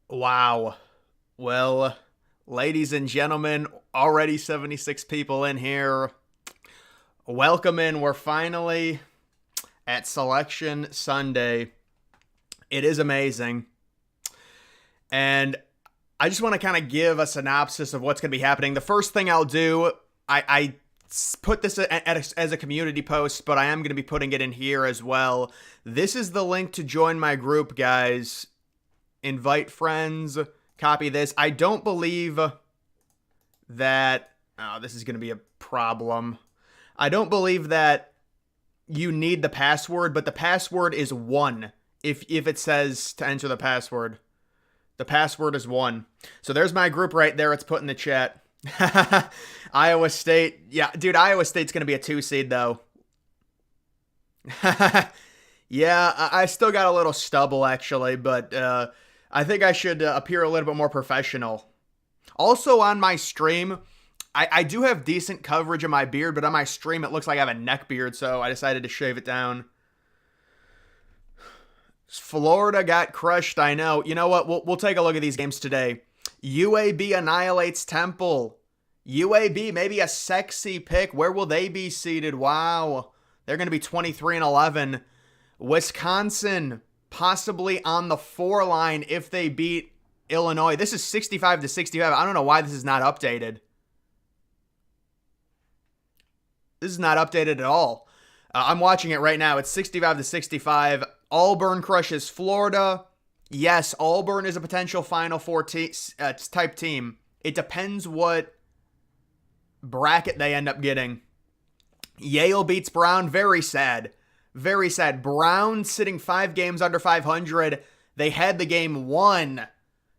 Wow. Well, ladies and gentlemen, already 76 people in here. Welcome in. We're finally at Selection Sunday. It is amazing. And I just want to kind of give a synopsis of what's going to be happening. The first thing I'll do, I put this as a community post, but I am going to be putting it in here as well. This is the link to join my group, guys. Invite friends. Copy this. I don't believe that... Oh, this is going to be a problem. I don't believe that you need the password, but the password is 1 if it says to enter the password. The password is 1. So there's my group right there. It's put in the chat. Iowa State. Yeah, dude, Iowa State's going to be a 2 seed, though. Yeah, I still got a little stubble, actually, but I think I should appear a little bit more professional. Also, on my stream, I do have decent coverage of my beard, but on my stream, it looks like I have a neck beard, so I decided to shave it down. Florida got crushed, I know. You know what? We'll take a look at these games today. UAB annihilates Temple. UAB, maybe a sexy pick. Where will they be seated? Wow. They're going to be 23-11. Wisconsin, possibly on the 4 line if they beat Illinois. This is 65-65. I don't know why this is not updated. This is not updated at all. I'm watching it right now. It's 65-65. Auburn crushes Florida. Yes, Auburn is a potential Final Four type team. It depends what bracket they end up getting. Yale beats Brown. Very sad. Very sad. Brown sitting 5 games under 500. They had the game won.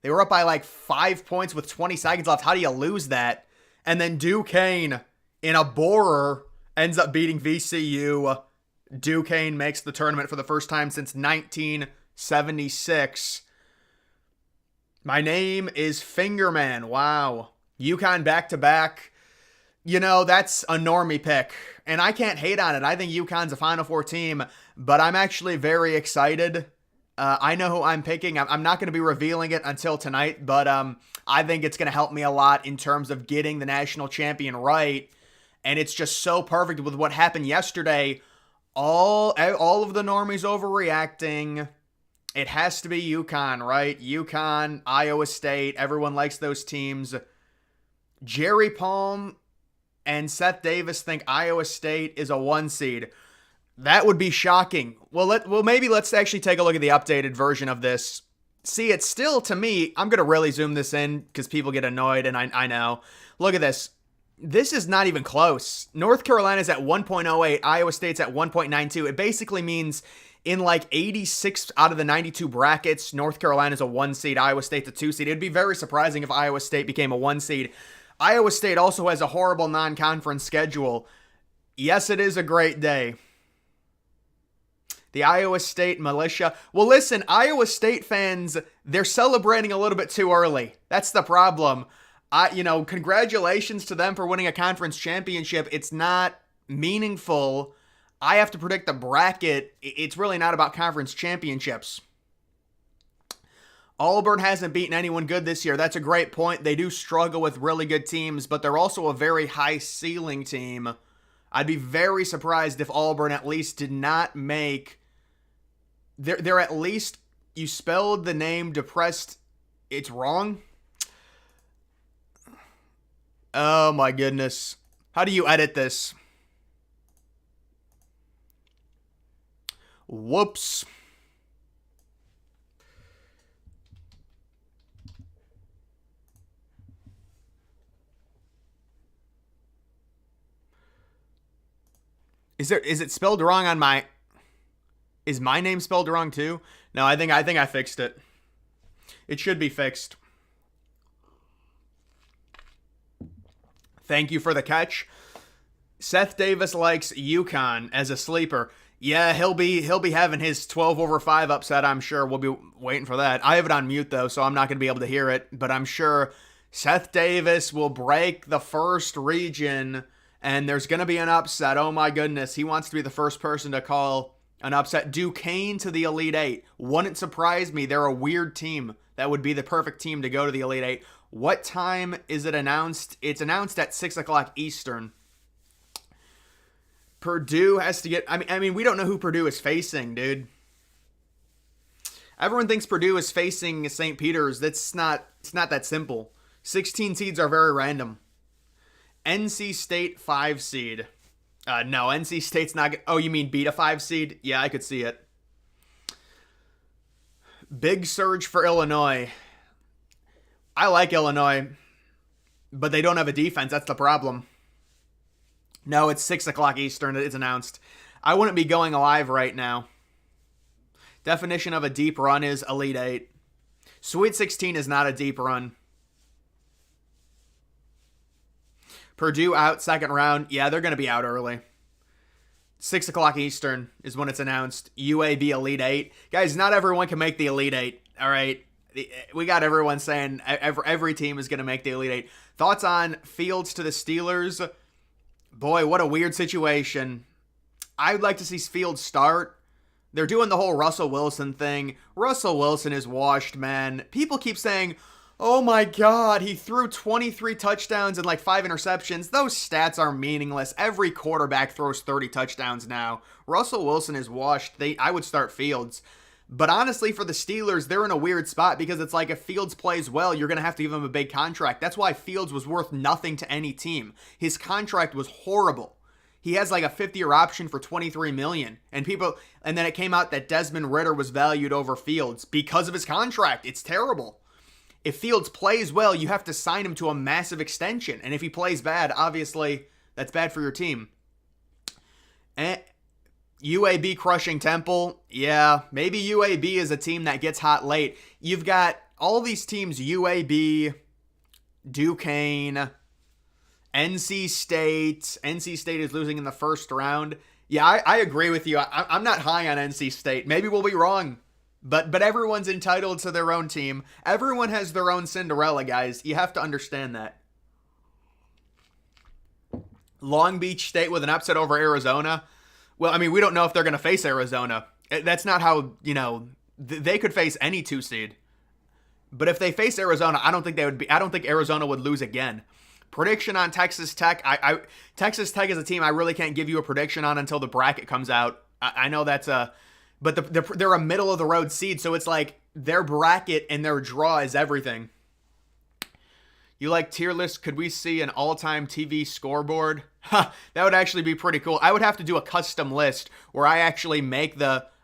They were up by like 5 points with 20 seconds left. How do you lose that? And then Duquesne, in a borer, ends up beating VCU. Duquesne makes the tournament for the first time since 1976. My name is Fingerman. Wow. UConn back-to-back. You know, that's a normie pick. And I can't hate on it. I think UConn's a Final Four team. But I'm actually very excited. I know who I'm picking. I'm not going to be revealing it until tonight. But I think it's going to help me a lot in terms of getting the national champion right. And it's just so perfect with what happened yesterday. All of the normies overreacting. It has to be UConn, right? UConn, Iowa State. Everyone likes those teams. Jerry Palm and Seth Davis think Iowa State is a 1 seed. That would be shocking. Well, maybe let's actually take a look at the updated version of this. See, it's still, to me, I'm going to really zoom this in because people get annoyed, and I know. Look at this. This is not even close. North Carolina's at 1.08. Iowa State's at 1.92. It basically means in like 86 out of the 92 brackets, North Carolina's a 1 seed, Iowa State's a 2 seed. It'd be very surprising if Iowa State became a 1 seed. Iowa State also has a horrible non-conference schedule. Yes, it is a great day. The Iowa State militia. Well, listen, Iowa State fans, they're celebrating a little bit too early. That's the problem. Congratulations to them for winning a conference championship. It's not meaningful. I have to predict the bracket. It's really not about conference championships. Auburn hasn't beaten anyone good this year. That's a great point. They do struggle with really good teams, but they're also a very high ceiling team. I'd be very surprised if Auburn at least did not make... They're at least... You spelled the name depressed. It's wrong. Oh my goodness. How do you edit this? Whoops. Is it spelled wrong on my... Is my name spelled wrong too? No, I think I fixed it. It should be fixed. Thank you for the catch. Seth Davis likes UConn as a sleeper. Yeah, he'll be having his 12/5 upset, I'm sure. We'll be waiting for that. I have it on mute, though, so I'm not going to be able to hear it. But I'm sure Seth Davis will break the first region, and there's going to be an upset. Oh, my goodness. He wants to be the first person to call An upset. Duquesne to the Elite Eight. Wouldn't surprise me. They're a weird team. That would be the perfect team to go to the Elite Eight. What time is it announced? It's announced at 6 o'clock Eastern. Purdue has to get... I mean, we don't know who Purdue is facing, dude. Everyone thinks Purdue is facing St. Peter's. It's not that simple. 16 seeds are very random. NC State 5 seed. No, NC State's not... Oh, you mean beat a 5 seed? Yeah, I could see it. Big surge for Illinois. I like Illinois, but they don't have a defense. That's the problem. No, it's 6 o'clock Eastern. It's announced. I wouldn't be going live right now. Definition of a deep run is Elite Eight. Sweet 16 is not a deep run. Purdue out second round. Yeah, they're going to be out early. 6 o'clock Eastern is when it's announced. UAB Elite Eight. Guys, not everyone can make the Elite Eight. All right. We got everyone saying every team is going to make the Elite Eight. Thoughts on Fields to the Steelers? Boy, what a weird situation. I would like to see Fields start. They're doing the whole Russell Wilson thing. Russell Wilson is washed, man. People keep saying, oh my God, he threw 23 touchdowns and like 5 interceptions. Those stats are meaningless. Every quarterback throws 30 touchdowns now. Russell Wilson is washed. I would start Fields. But honestly, for the Steelers, they're in a weird spot because it's like if Fields plays well, you're going to have to give him a big contract. That's why Fields was worth nothing to any team. His contract was horrible. He has like a 50-year option for $23 million. And then it came out that Desmond Ridder was valued over Fields because of his contract. It's terrible. If Fields plays well, you have to sign him to a massive extension. And if he plays bad, obviously, that's bad for your team. And UAB crushing Temple. Yeah, maybe UAB is a team that gets hot late. You've got all these teams, UAB, Duquesne, NC State. NC State is losing in the first round. Yeah, I agree with you. I'm not high on NC State. Maybe we'll be wrong. But everyone's entitled to their own team. Everyone has their own Cinderella, guys. You have to understand that. Long Beach State with an upset over Arizona. Well, I mean, we don't know if they're going to face Arizona. That's not how, they could face any 2 seed. But if they face Arizona, I don't think Arizona would lose again. Prediction on Texas Tech. Texas Tech is a team I really can't give you a prediction on until the bracket comes out. I know that's but they're a middle of the road seed, so it's like their bracket and their draw is everything. You like tier lists? Could we see an all-time TV scoreboard? That would actually be pretty cool. I would have to do a custom list where I actually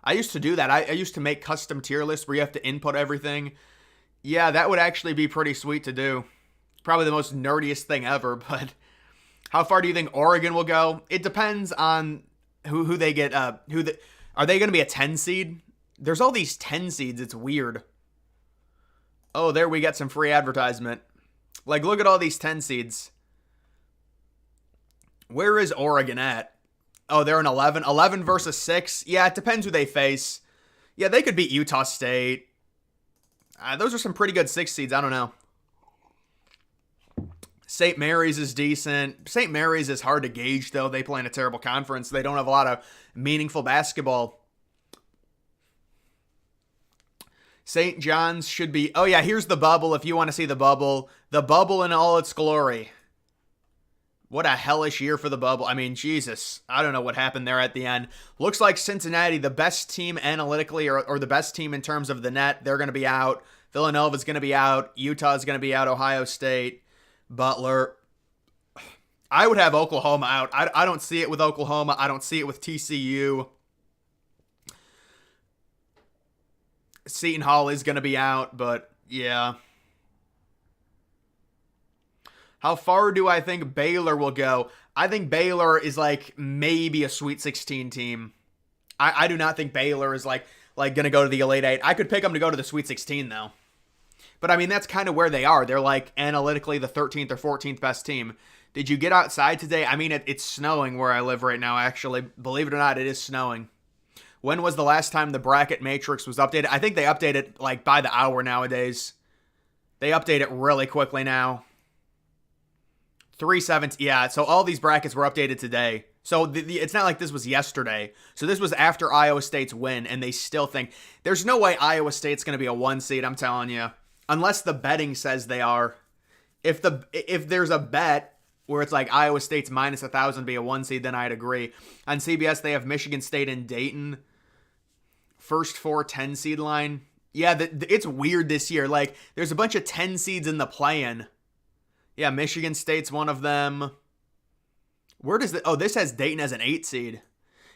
I used to do that. I used to make custom tier lists where you have to input everything. Yeah, that would actually be pretty sweet to do. Probably the most nerdiest thing ever, but how far do you think Oregon will go? It depends on who they get. Are they going to be a 10 seed? There's all these 10 seeds. It's weird. Oh, there we get some free advertisement. Like, look at all these 10 seeds. Where is Oregon at? Oh, they're an 11. 11 versus 6. Yeah, it depends who they face. Yeah, they could beat Utah State. Those are some pretty good 6 seeds. I don't know. St. Mary's is decent. St. Mary's is hard to gauge, though. They play in a terrible conference. They don't have a lot of meaningful basketball. St. John's should be... Oh, yeah, here's the bubble if you want to see the bubble. The bubble in all its glory. What a hellish year for the bubble. I mean, Jesus. I don't know what happened there at the end. Looks like Cincinnati, the best team analytically, or the best team in terms of the net, they're going to be out. Villanova's going to be out. Utah's going to be out. Ohio State. Butler. I would have Oklahoma out. I don't see it with Oklahoma. I don't see it with TCU. Seton Hall is going to be out, but yeah. How far do I think Baylor will go? I think Baylor is like maybe a Sweet 16 team. I do not think Baylor is like going to go to the Elite Eight. I could pick them to go to the Sweet 16 though. But I mean, that's kind of where they are. They're like analytically the 13th or 14th best team. Did you get outside today? I mean, it's snowing where I live right now, actually. Believe it or not, it is snowing. When was the last time the bracket matrix was updated? I think they update it like by the hour nowadays. They update it really quickly now. 3/7. Yeah, so all these brackets were updated today. So it's not like this was yesterday. So this was after Iowa State's win, and they still think there's no way Iowa State's going to be a 1 seed. I'm telling you, unless the betting says they are. If there's a bet where it's like Iowa State's minus 1,000 to be a 1 seed, then I'd agree. On CBS, they have Michigan State and Dayton. First 4 10 seed line. Yeah, it's weird this year. Like, there's a bunch of 10 seeds in the play-in. Yeah, Michigan State's one of them. Where does this has Dayton as an 8 seed.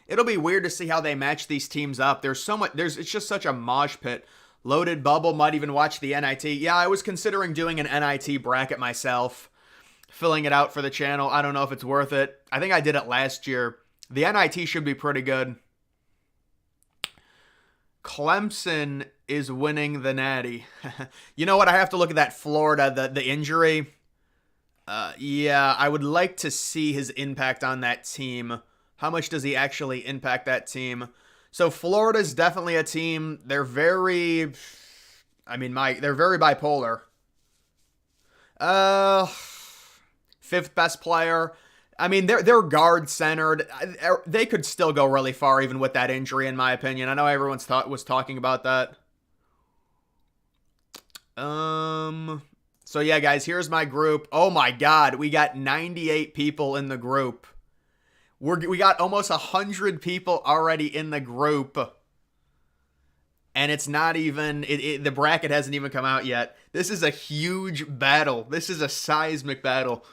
It'll be weird to see how they match these teams up. It's just such a mosh pit. Loaded bubble, might even watch the NIT. Yeah, I was considering doing an NIT bracket myself, filling it out for the channel. I don't know if it's worth it. I think I did it last year. The NIT should be pretty good. Clemson is winning the Natty. You know what? I have to look at that Florida, the injury. Yeah, I would like to see his impact on that team. How much does he actually impact that team? So Florida's definitely a team. They're very bipolar. Fifth best player. I mean, they're guard centered. They could still go really far even with that injury, in my opinion. I know everyone's was talking about that. So yeah, guys, here's my group. Oh my God, we got 98 people in the group. We got almost 100 people already in the group. And it's not even, the bracket hasn't even come out yet. This is a huge battle. This is a seismic battle.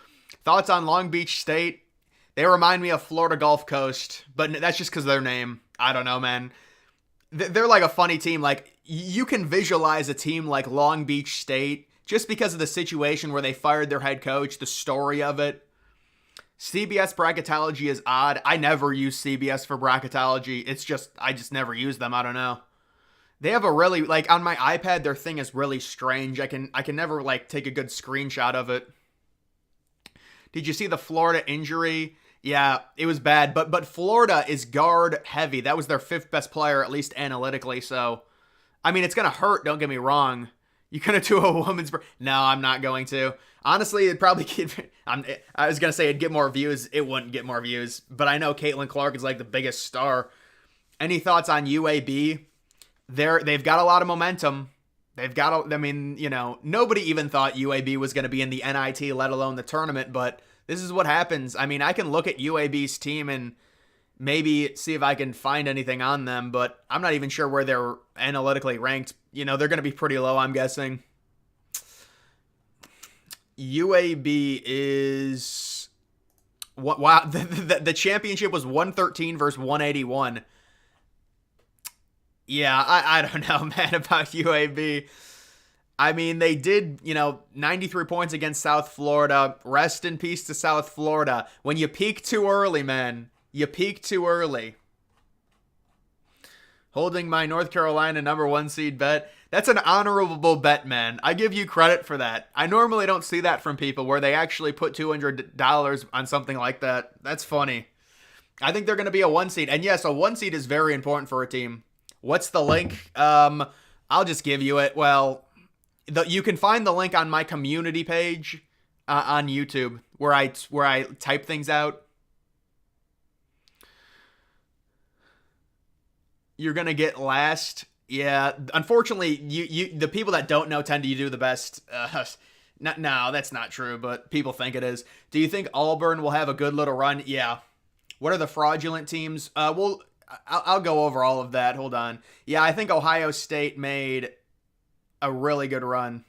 Thoughts on Long Beach State? They remind me of Florida Gulf Coast, but that's just because of their name. I don't know, man. They're like a funny team. Like, you can visualize a team like Long Beach State just because of the situation where they fired their head coach, the story of it. CBS Bracketology is odd. I never use CBS for Bracketology. I just never use them. I don't know. They have a really, like, on my iPad, their thing is really strange. I can never, like, take a good screenshot of it. Did you see the Florida injury? Yeah, it was bad. But Florida is guard heavy. That was their 5th best player, at least analytically. So, I mean, it's going to hurt. Don't get me wrong. You going to do a woman's... No, I'm not going to. Honestly, it'd probably get... I was going to say it'd get more views. It wouldn't get more views. But I know Caitlin Clark is like the biggest star. Any thoughts on UAB? They've got a lot of momentum. Nobody even thought UAB was going to be in the NIT, let alone the tournament. But this is what happens. I mean, I can look at UAB's team and maybe see if I can find anything on them. But I'm not even sure where they're analytically ranked. They're going to be pretty low, I'm guessing. UAB is... Wow, the championship was 113 versus 181. Yeah, I don't know, man, about UAB. I mean, they did, 93 points against South Florida. Rest in peace to South Florida. When you peak too early, man, you peak too early. Holding my North Carolina #1 seed bet. That's an honorable bet, man. I give you credit for that. I normally don't see that from people where they actually put $200 on something like that. That's funny. I think they're going to be a 1 seed. And yes, a 1 seed is very important for a team. What's the link? I'll just give you it. Well, you can find the link on my community page on YouTube where I type things out. You're gonna get last. Yeah, unfortunately, you the people that don't know tend to do the best. No, that's not true, but people think it is. Do you think Auburn will have a good little run? Yeah. What are the fraudulent teams? Well, I'll go over all of that. Hold on. Yeah, I think Ohio State made a really good run.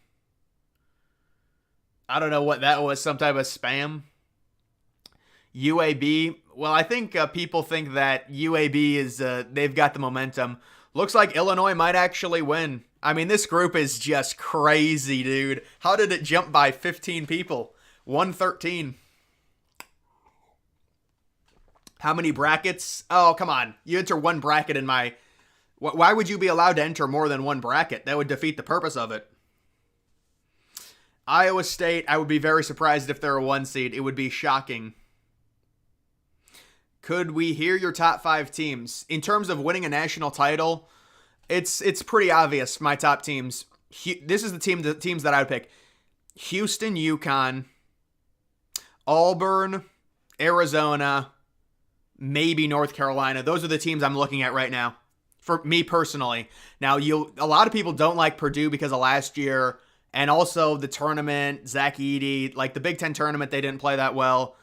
I don't know what that was. Some type of spam. UAB. Well, I think people think that UAB is they've got the momentum. Looks like Illinois might actually win. I mean, this group is just crazy, dude. How did it jump by 15 people? 113. How many brackets? Oh, come on. You enter one bracket in my... Why would you be allowed to enter more than one bracket? That would defeat the purpose of it. Iowa State, I would be very surprised if they're a 1 seed. It would be shocking. Could we hear your top 5 teams? In terms of winning a national title, it's pretty obvious, my top teams. This is the teams that I would pick. Houston, UConn, Auburn, Arizona, maybe North Carolina. Those are the teams I'm looking at right now. For me personally. Now, a lot of people don't like Purdue because of last year and also the tournament, Zach Edey, like the Big Ten tournament, they didn't play that well.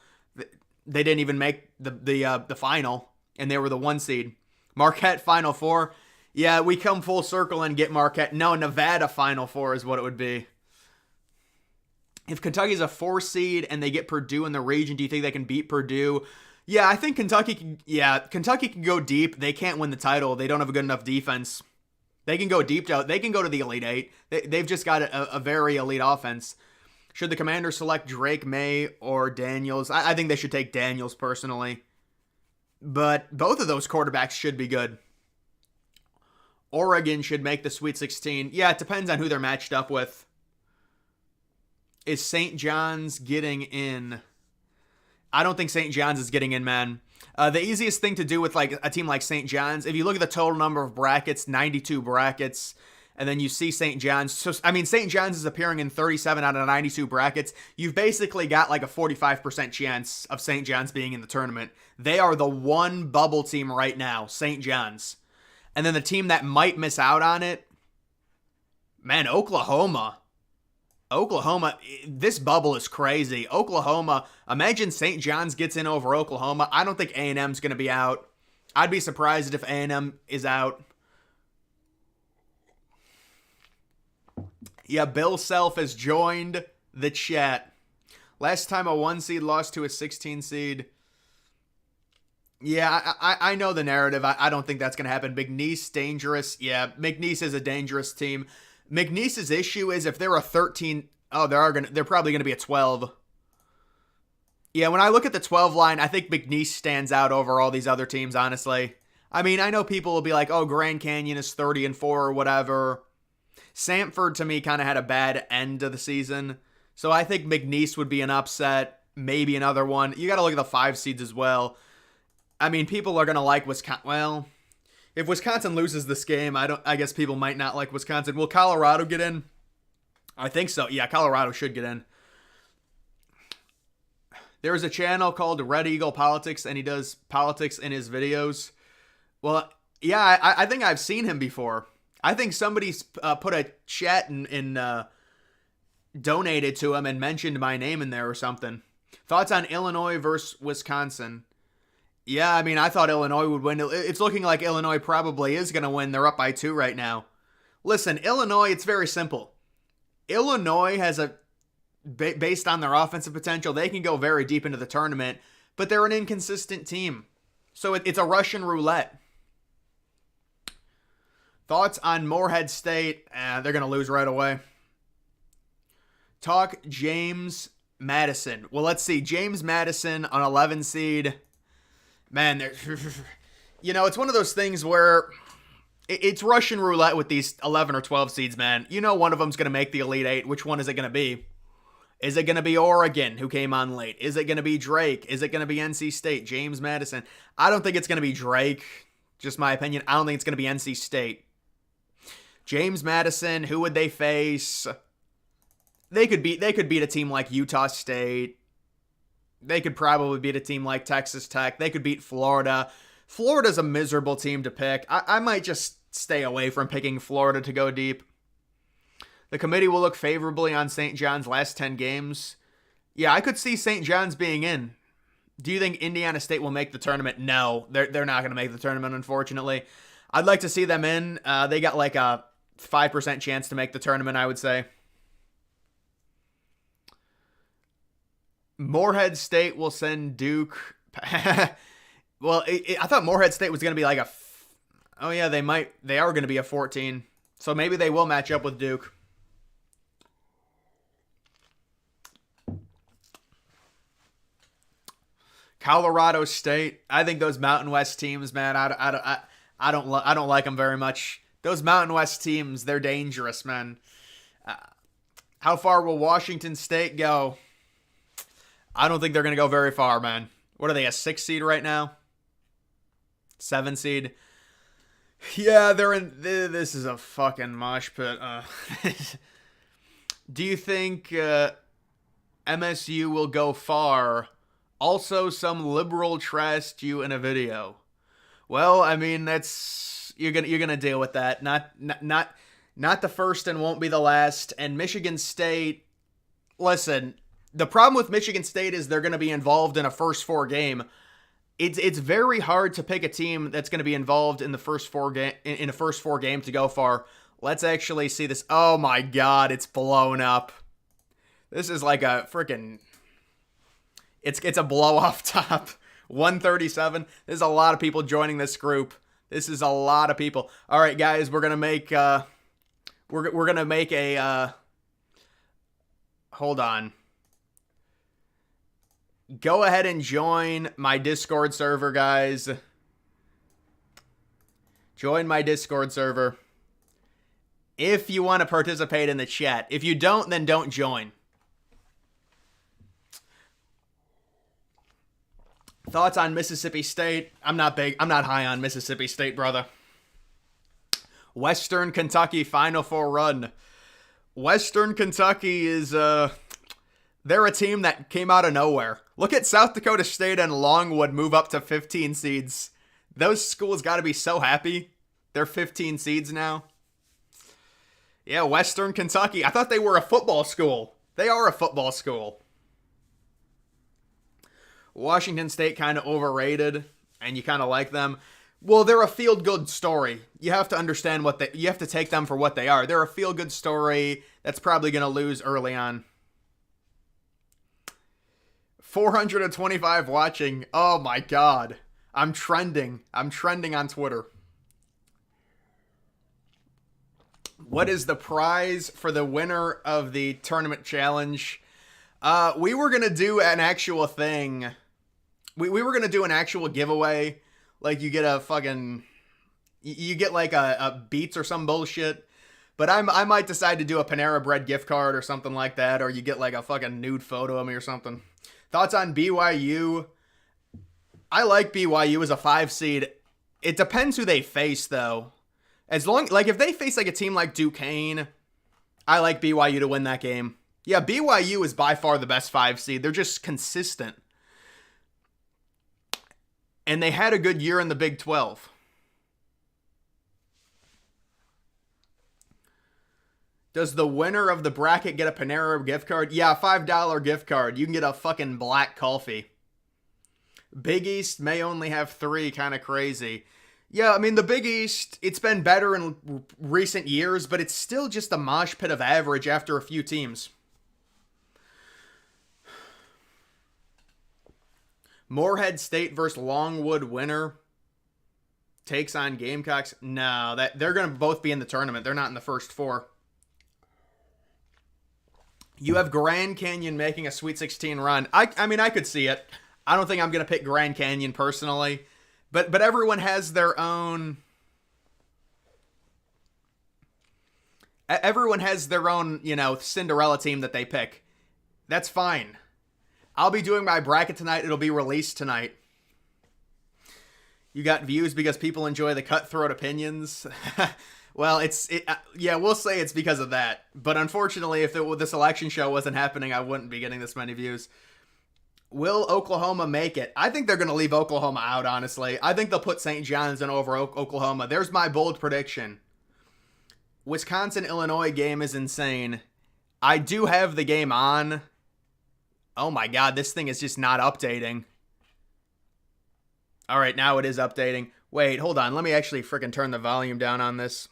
They didn't even make the final, and they were the 1 seed. Marquette Final Four. Yeah, we come full circle and get Marquette. No, Nevada Final Four is what it would be. If Kentucky's a 4 seed and they get Purdue in the region, do you think they can beat Purdue? Yeah, I think Kentucky can go deep. They can't win the title. They don't have a good enough defense. They can go deep. They can go to the Elite Eight. They've just got a very elite offense. Should the Commanders select Drake May or Daniels? I think they should take Daniels personally. But both of those quarterbacks should be good. Oregon should make the Sweet 16. Yeah, it depends on who they're matched up with. Is St. John's getting in? I don't think St. John's is getting in, man. The easiest thing to do with like a team like St. John's, if you look at the total number of brackets, 92 brackets, and then you see St. John's. So, I mean, St. John's is appearing in 37 out of 92 brackets. You've basically got like a 45% chance of St. John's being in the tournament. They are the one bubble team right now, St. John's. And then the team that might miss out on it, man, Oklahoma. Oklahoma, this bubble is crazy. Oklahoma, imagine St. John's gets in over Oklahoma. I don't think A&M's going to be out. I'd be surprised if A&M is out. Yeah, Bill Self has joined the chat. Last time a 1 seed lost to a 16 seed. Yeah, I know the narrative. I don't think that's going to happen. McNeese, dangerous. Yeah, McNeese is a dangerous team. McNeese's issue is if they're a 13, they're probably going to be a 12. Yeah, when I look at the 12 line, I think McNeese stands out over all these other teams, honestly. I mean, I know people will be like, oh, Grand Canyon is 30-4 or whatever. Samford, to me, kind of had a bad end of the season. So I think McNeese would be an upset, maybe another one. You got to look at the 5 seeds as well. I mean, people are going to like Wisconsin. Well, if Wisconsin loses this game, I guess people might not like Wisconsin. Will Colorado get in? I think so. Yeah, Colorado should get in. There's a channel called Red Eagle Politics, and he does politics in his videos. Well, yeah, I think I've seen him before. I think somebody's put a chat and donated to him and mentioned my name in there or something. Thoughts on Illinois versus Wisconsin? Yeah, I mean, I thought Illinois would win. It's looking like Illinois probably is going to win. They're up by 2 right now. Listen, Illinois, it's very simple. Illinois has based on their offensive potential, they can go very deep into the tournament, but they're an inconsistent team. So it's a Russian roulette. Thoughts on Morehead State? They're going to lose right away. Talk James Madison. Well, let's see. James Madison on 11 seed. Man, it's one of those things where it's Russian roulette with these 11 or 12 seeds, man. You know one of them's going to make the Elite Eight. Which one is it going to be? Is it going to be Oregon, who came on late? Is it going to be Drake? Is it going to be NC State? James Madison? I don't think it's going to be Drake. Just my opinion. I don't think it's going to be NC State. James Madison, who would they face? They could beat a team like Utah State. They could probably beat a team like Texas Tech. They could beat Florida. Florida's a miserable team to pick. I might just stay away from picking Florida to go deep. The committee will look favorably on St. John's last 10 games. Yeah, I could see St. John's being in. Do you think Indiana State will make the tournament? No, they're not going to make the tournament, unfortunately. I'd like to see them in. They got like a 5% chance to make the tournament, I would say. Morehead State will send Duke. Well, I thought Morehead State was going to be like oh yeah, they are going to be a 14. So maybe they will match up with Duke. Colorado State. I think those Mountain West teams, man, I don't like them very much. Those Mountain West teams, they're dangerous, man. How far will Washington State go? I don't think they're going to go very far, man. What are they, a 6 seed right now? 7 seed? Yeah, they're in... This is a fucking mosh pit. Do you think MSU will go far Also, some liberal trashed you in a video. Well, I mean, that's you're gonna deal with that. Not the first and won't be the last. And Michigan State, listen, the problem with Michigan State is they're gonna be involved in a first four game. It's very hard to pick a team that's going to be involved in the first in a first four game to go far. Let's actually see this. Oh my god, it's blown up. This is like a freaking it's a blow off top. 137. There's a lot of people joining this group. This is a lot of people. All right, guys, we're going to make we're going to make a hold on. Go ahead and join my Discord server, guys. Join my Discord server. If you want to participate in the chat. If you don't, then don't join. Thoughts on Mississippi State? I'm not high on Mississippi State, brother. Western Kentucky Final Four run. Western Kentucky is they're a team that came out of nowhere. Look at South Dakota State and Longwood move up to 15 seeds. Those schools got to be so happy. They're 15 seeds now. Yeah, Western Kentucky. I thought they were a football school. They are a football school. Washington State kind of overrated, and you kind of like them. Well, they're a feel-good story. You have to understand you have to take them for what they are. They're a feel-good story that's probably going to lose early on. 425 watching. Oh my god. I'm trending. I'm trending on Twitter. What is the prize for the winner of the tournament challenge? We were going to do an actual thing. We were going to do an actual giveaway. Like you get a fucking... You get like a Beats or some bullshit. But I might decide to do a Panera Bread gift card or something like that. Or you get like a fucking nude photo of me or something. Thoughts on BYU? I like BYU as a 5 seed. It depends who they face, though. If they face like a team like Duquesne, I like BYU to win that game. Yeah, BYU is by far the best 5 seed. They're just consistent. And they had a good year in the Big 12. Does the winner of the bracket get a Panera gift card? Yeah, $5 gift card. You can get a fucking black coffee. Big East may only have 3, kind of crazy. Yeah, I mean, the Big East, it's been better in recent years, but it's still just a mosh pit of average after a few teams. Morehead State versus Longwood winner takes on Gamecocks. No, they're going to both be in the tournament. They're not in the first 4. You have Grand Canyon making a Sweet 16 run. I mean, I could see it. I don't think I'm going to pick Grand Canyon personally. But everyone has their own... Everyone has their own, Cinderella team that they pick. That's fine. I'll be doing my bracket tonight. It'll be released tonight. You got views because people enjoy the cutthroat opinions. Well, we'll say it's because of that. But unfortunately, if the selection show wasn't happening, I wouldn't be getting this many views. Will Oklahoma make it? I think they're going to leave Oklahoma out, honestly. I think they'll put St. John's in over Oklahoma. There's my bold prediction. Wisconsin-Illinois game is insane. I do have the game on. Oh my god, this thing is just not updating. All right, now it is updating. Wait, hold on. Let me actually freaking turn the volume down on this.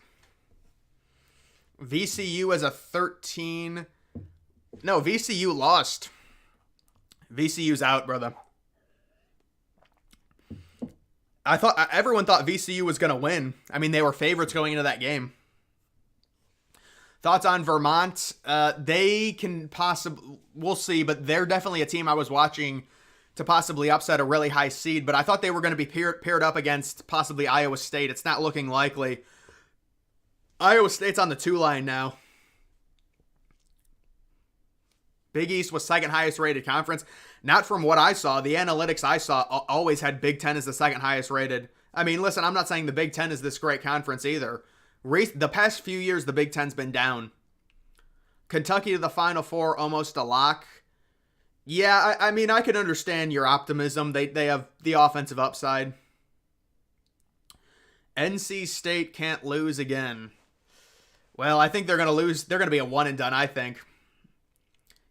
VCU as a 13. No, VCU lost. VCU's out, brother. Everyone thought VCU was going to win. I mean, they were favorites going into that game. Thoughts on Vermont? They can possibly... We'll see, but they're definitely a team I was watching to possibly upset a really high seed, but I thought they were going to be paired up against possibly Iowa State. It's not looking likely. Iowa State's on the 2 line now. Big East was second highest rated conference. Not from what I saw. The analytics I saw always had Big Ten as the second highest rated. I mean, listen, I'm not saying the Big Ten is this great conference either. The past few years, the Big Ten's been down. Kentucky to the Final Four, almost a lock. Yeah, I mean, I can understand your optimism. They have the offensive upside. NC State can't lose again. Well, I think they're going to lose. They're going to be a one and done, I think.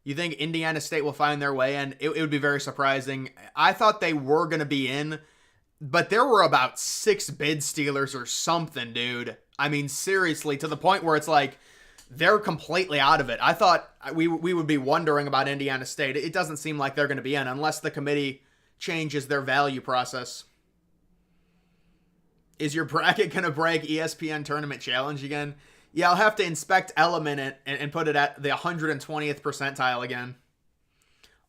You think Indiana State will find their way in? It would be very surprising. I thought they were going to be in, but there were about 6 bid stealers or something, dude. I mean, seriously, to the point where it's like they're completely out of it. I thought we would be wondering about Indiana State. It doesn't seem like they're going to be in unless the committee changes their value process. Is your bracket going to break ESPN Tournament Challenge again? Yeah, I'll have to inspect Element and put it at the 120th percentile again.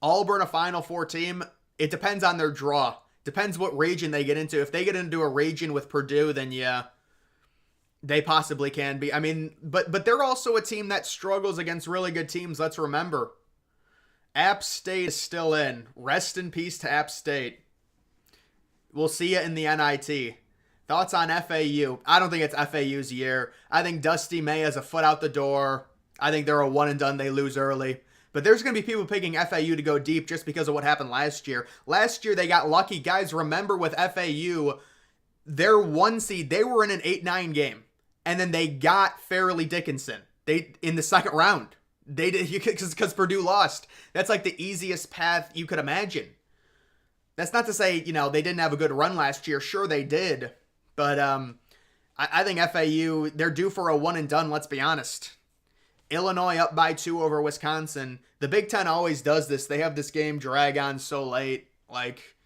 Auburn, a Final Four team. It depends on their draw. Depends what region they get into. If they get into a region with Purdue, then yeah, they possibly can be. I mean, but they're also a team that struggles against really good teams. Let's remember. App State is still in. Rest in peace to App State. We'll see you in the NIT. Thoughts on FAU? I don't think it's FAU's year. I think Dusty May has a foot out the door. I think they're a one and done. They lose early. But there's going to be people picking FAU to go deep just because of what happened last year. Last year, they got lucky. Guys, remember with FAU, their 1 seed, they were in an 8-9 game. And then they got Fairleigh Dickinson in the second round. They did because Purdue lost. That's like the easiest path you could imagine. That's not to say, they didn't have a good run last year. Sure, they did. But I think FAU, they're due for a one and done, let's be honest. Illinois up by 2 over Wisconsin. The Big Ten always does this. They have this game drag on so late. Like,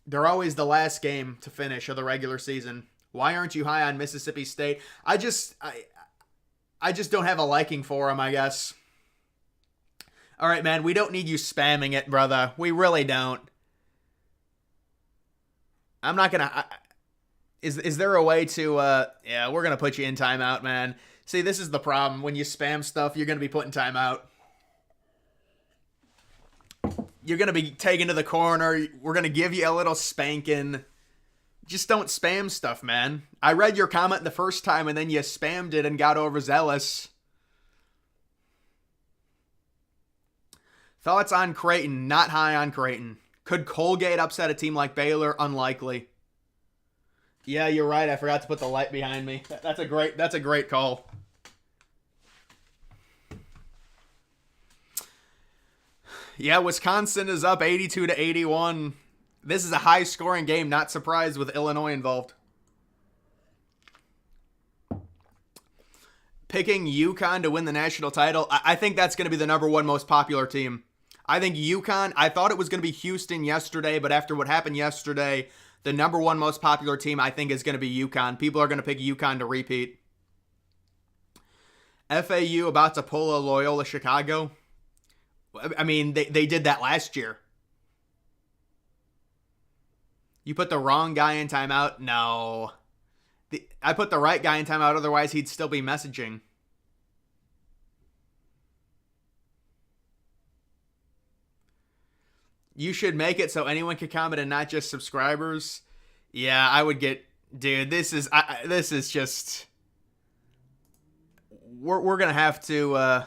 they're always the last game to finish of the regular season. Why aren't you high on Mississippi State? I just don't have a liking for them, I guess. All right, man, we don't need you spamming it, brother. We really don't. I'm not going to... Is there a way to, yeah, we're going to put you in timeout, man. See, this is the problem. When you spam stuff, you're going to be put in timeout. You're going to be taken to the corner. We're going to give you a little spanking. Just don't spam stuff, man. I read your comment the first time, and then you spammed it and got overzealous. Thoughts on Creighton? Not high on Creighton. Could Colgate upset a team like Baylor? Unlikely. Yeah, you're right. I forgot to put the light behind me. That's a great call. Yeah, Wisconsin is up 82-81. This is a high-scoring game. Not surprised with Illinois involved. Picking UConn to win the national title. I think that's going to be the number 1 most popular team. I think UConn, I thought it was going to be Houston yesterday, but after what happened yesterday, the number 1 most popular team, I think, is going to be UConn. People are going to pick UConn to repeat. FAU about to pull a Loyola Chicago. I mean, they did that last year. You put the wrong guy in timeout? No. I put the right guy in timeout, otherwise he'd still be messaging. You should make it so anyone can comment and not just subscribers. Yeah, I would get... Dude, this is just... We're going to have to...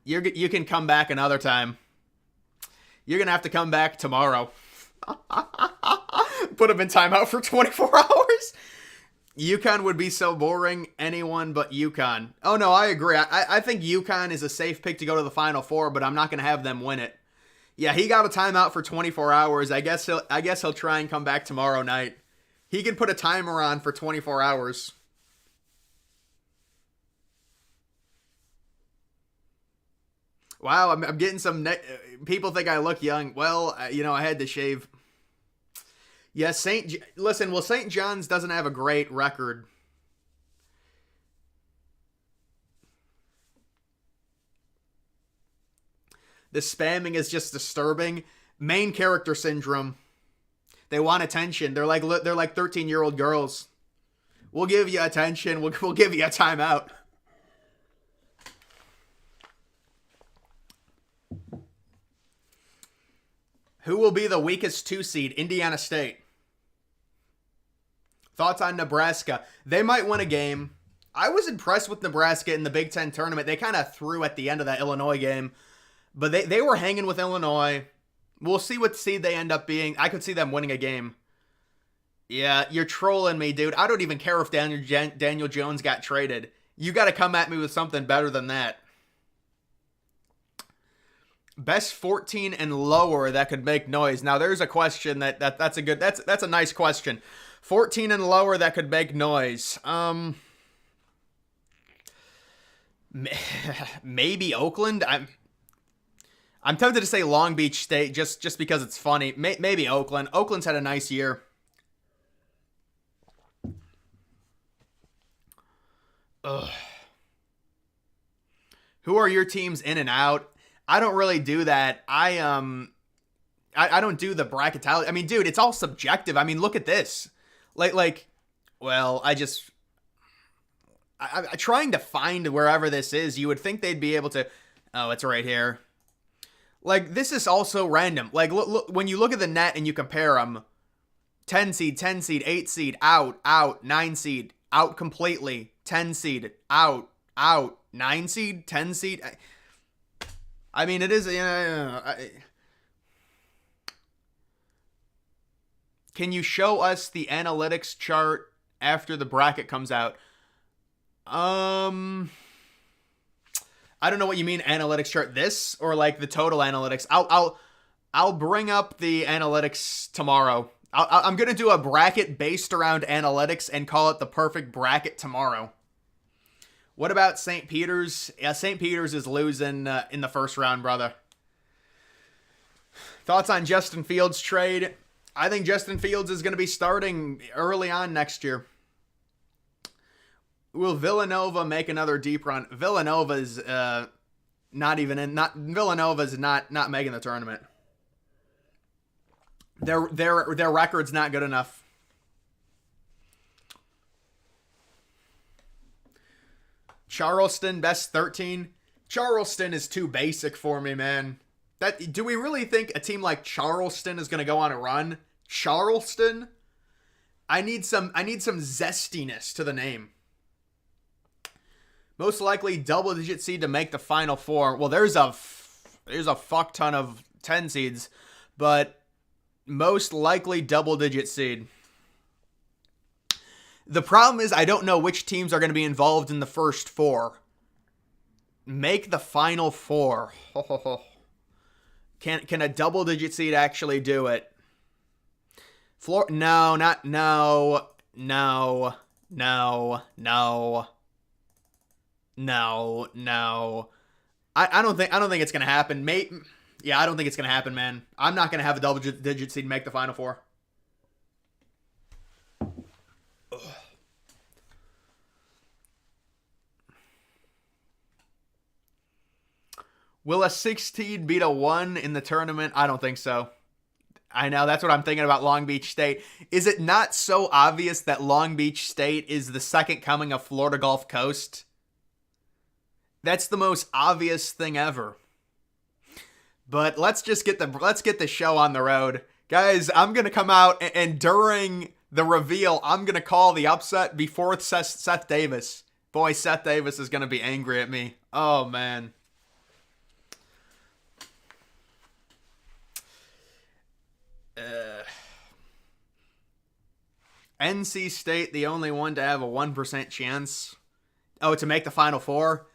You can come back another time. You're going to have to come back tomorrow. Put him in timeout for 24 hours. UConn would be so boring. Anyone but UConn. Oh, no, I agree. I think UConn is a safe pick to go to the Final Four, but I'm not going to have them win it. Yeah, he got a timeout for 24 hours. I guess he'll try and come back tomorrow night. He can put a timer on for 24 hours. Wow, I'm getting some... people think I look young. Well, I had to shave. Yes, Listen, St. John's doesn't have a great record. The spamming is just disturbing. Main character syndrome. They want attention. They're like 13-year-old girls. We'll give you attention. We'll give you a timeout. Who will be the weakest 2 seed? Indiana State. Thoughts on Nebraska? They might win a game. I was impressed with Nebraska in the Big Ten tournament. They kind of threw at the end of that Illinois game. But they were hanging with Illinois. We'll see what seed they end up being. I could see them winning a game. Yeah, you're trolling me, dude. I don't even care if Daniel Jones got traded. You got to come at me with something better than that. Best 14 and lower that could make noise. Now there's a question that's a nice question. 14 and lower that could make noise. Maybe Oakland. I'm tempted to say Long Beach State just because it's funny. Maybe Oakland. Oakland's had a nice year. Ugh. Who are your teams in and out? I don't really do that. I don't do the bracketology. I mean, dude, it's all subjective. I mean, look at this. Well, I'm trying to find wherever this is. You would think they'd be able to. Oh, it's right here. Like, this is also random. Like, look, when you look at the net and you compare them, 10 seed, 8 seed, out, 9 seed, out completely, 10 seed, out, 9 seed, 10 seed. I mean, it is. Can you show us the analytics chart after the bracket comes out? I don't know what you mean analytics chart. This or like the total analytics. I'll bring up the analytics tomorrow. I'm gonna do a bracket based around analytics and call it the perfect bracket tomorrow. What about St. Peter's? Yeah, St. Peter's is losing in the first round, brother. Thoughts on Justin Fields' trade? I think Justin Fields is going to be starting early on next year. Will Villanova make another deep run? Villanova's not making the tournament. Their record's not good enough. Charleston, best 13. Charleston is too basic for me, man. Do we really think a team like Charleston is going to go on a run? Charleston? I need some zestiness to the name. Most likely double-digit seed to make the Final Four. Well, there's a fuck ton of 10 seeds, but most likely double-digit seed. The problem is I don't know which teams are going to be involved in the first four. Make the Final Four. Can a double-digit seed actually do it? No. I don't think it's gonna happen, mate. Yeah, I don't think it's gonna happen, man. I'm not gonna have a double-digit seed make the Final Four. Ugh. Will a 16 beat a 1 in the tournament? I don't think so. I know, that's what I'm thinking about Long Beach State. Is it not so obvious that Long Beach State is the second coming of Florida Gulf Coast? That's the most obvious thing ever. But let's get the show on the road. Guys, I'm going to come out and during the reveal, I'm going to call the upset before Seth Davis. Boy, Seth Davis is going to be angry at me. Oh, man. NC State, the only one to have a 1% chance. Oh, to make the Final Four?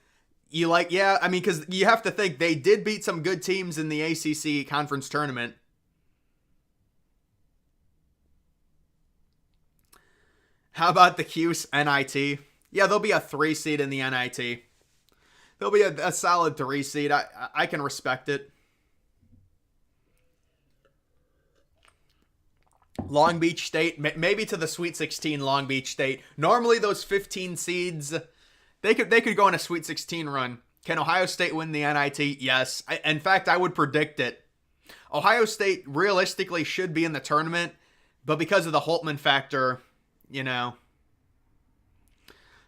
Yeah, I mean, because you have to think they did beat some good teams in the ACC conference tournament. How about the Cuse NIT? Yeah, there'll be a 3 seed in the NIT. There'll be a solid 3 seed. I can respect it. Long Beach State, maybe to the Sweet 16 Long Beach State. Normally those 15 seeds, they could go on a Sweet 16 run. Can Ohio State win the NIT? Yes. In fact, I would predict it. Ohio State realistically should be in the tournament, but because of the Holtman factor,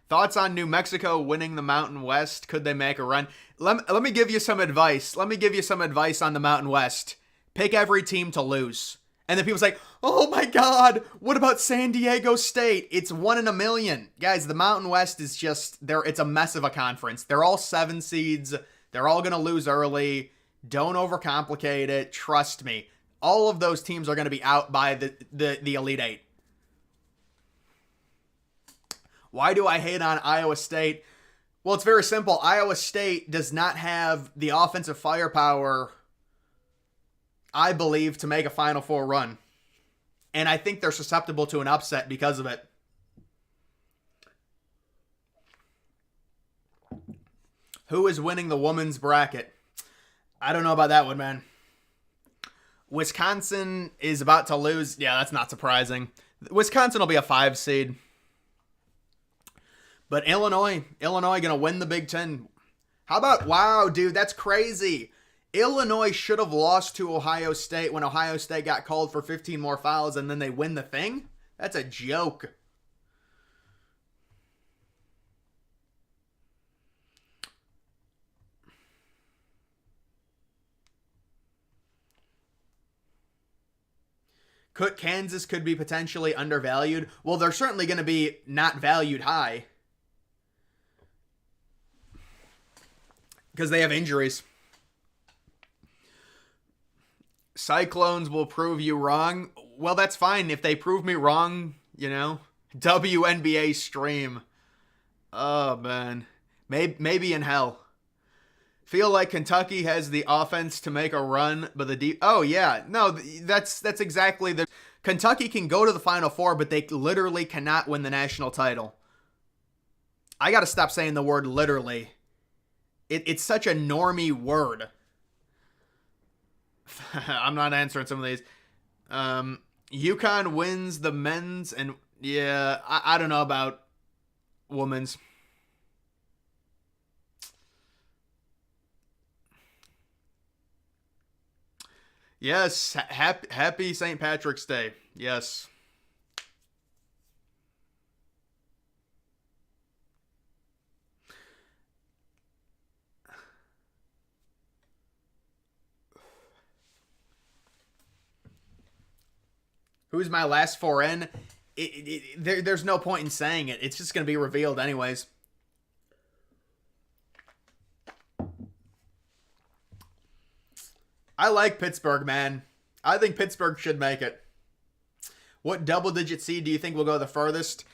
Thoughts on New Mexico winning the Mountain West? Could they make a run? Let me give you some advice. Let me give you some advice on the Mountain West. Pick every team to lose. And then people's like, oh my God, what about San Diego State? It's 1 in a million. Guys, the Mountain West is just, it's a mess of a conference. They're all 7 seeds. They're all going to lose early. Don't overcomplicate it. Trust me. All of those teams are going to be out by the Elite Eight. Why do I hate on Iowa State? Well, it's very simple. Iowa State does not have the offensive firepower, I believe, to make a Final Four run. And I think they're susceptible to an upset because of it. Who is winning the women's bracket? I don't know about that one, man. Wisconsin is about to lose. Yeah, that's not surprising. Wisconsin will be a 5 seed. But Illinois going to win the Big Ten. How about, wow, dude, that's crazy. Illinois should have lost to Ohio State when Ohio State got called for 15 more fouls and then they win the thing? That's a joke. Kansas could be potentially undervalued. Well, they're certainly going to be not valued high. Because they have injuries. Cyclones will prove you wrong. Well, that's fine. If they prove me wrong, you know. WNBA stream. Oh, man. Maybe in hell. Feel like Kentucky has the offense to make a run, but oh, yeah. No, that's exactly the... Kentucky can go to the Final Four, but they literally cannot win the national title. I got to stop saying the word literally. It's such a normie word. I'm not answering some of these. UConn wins the men's and... Yeah, I don't know about women's. Yes, happy St. Patrick's Day. Yes. Who's my last four in? There's no point in saying it. It's just going to be revealed anyways. I like Pittsburgh, man. I think Pittsburgh should make it. What double-digit seed do you think will go the furthest?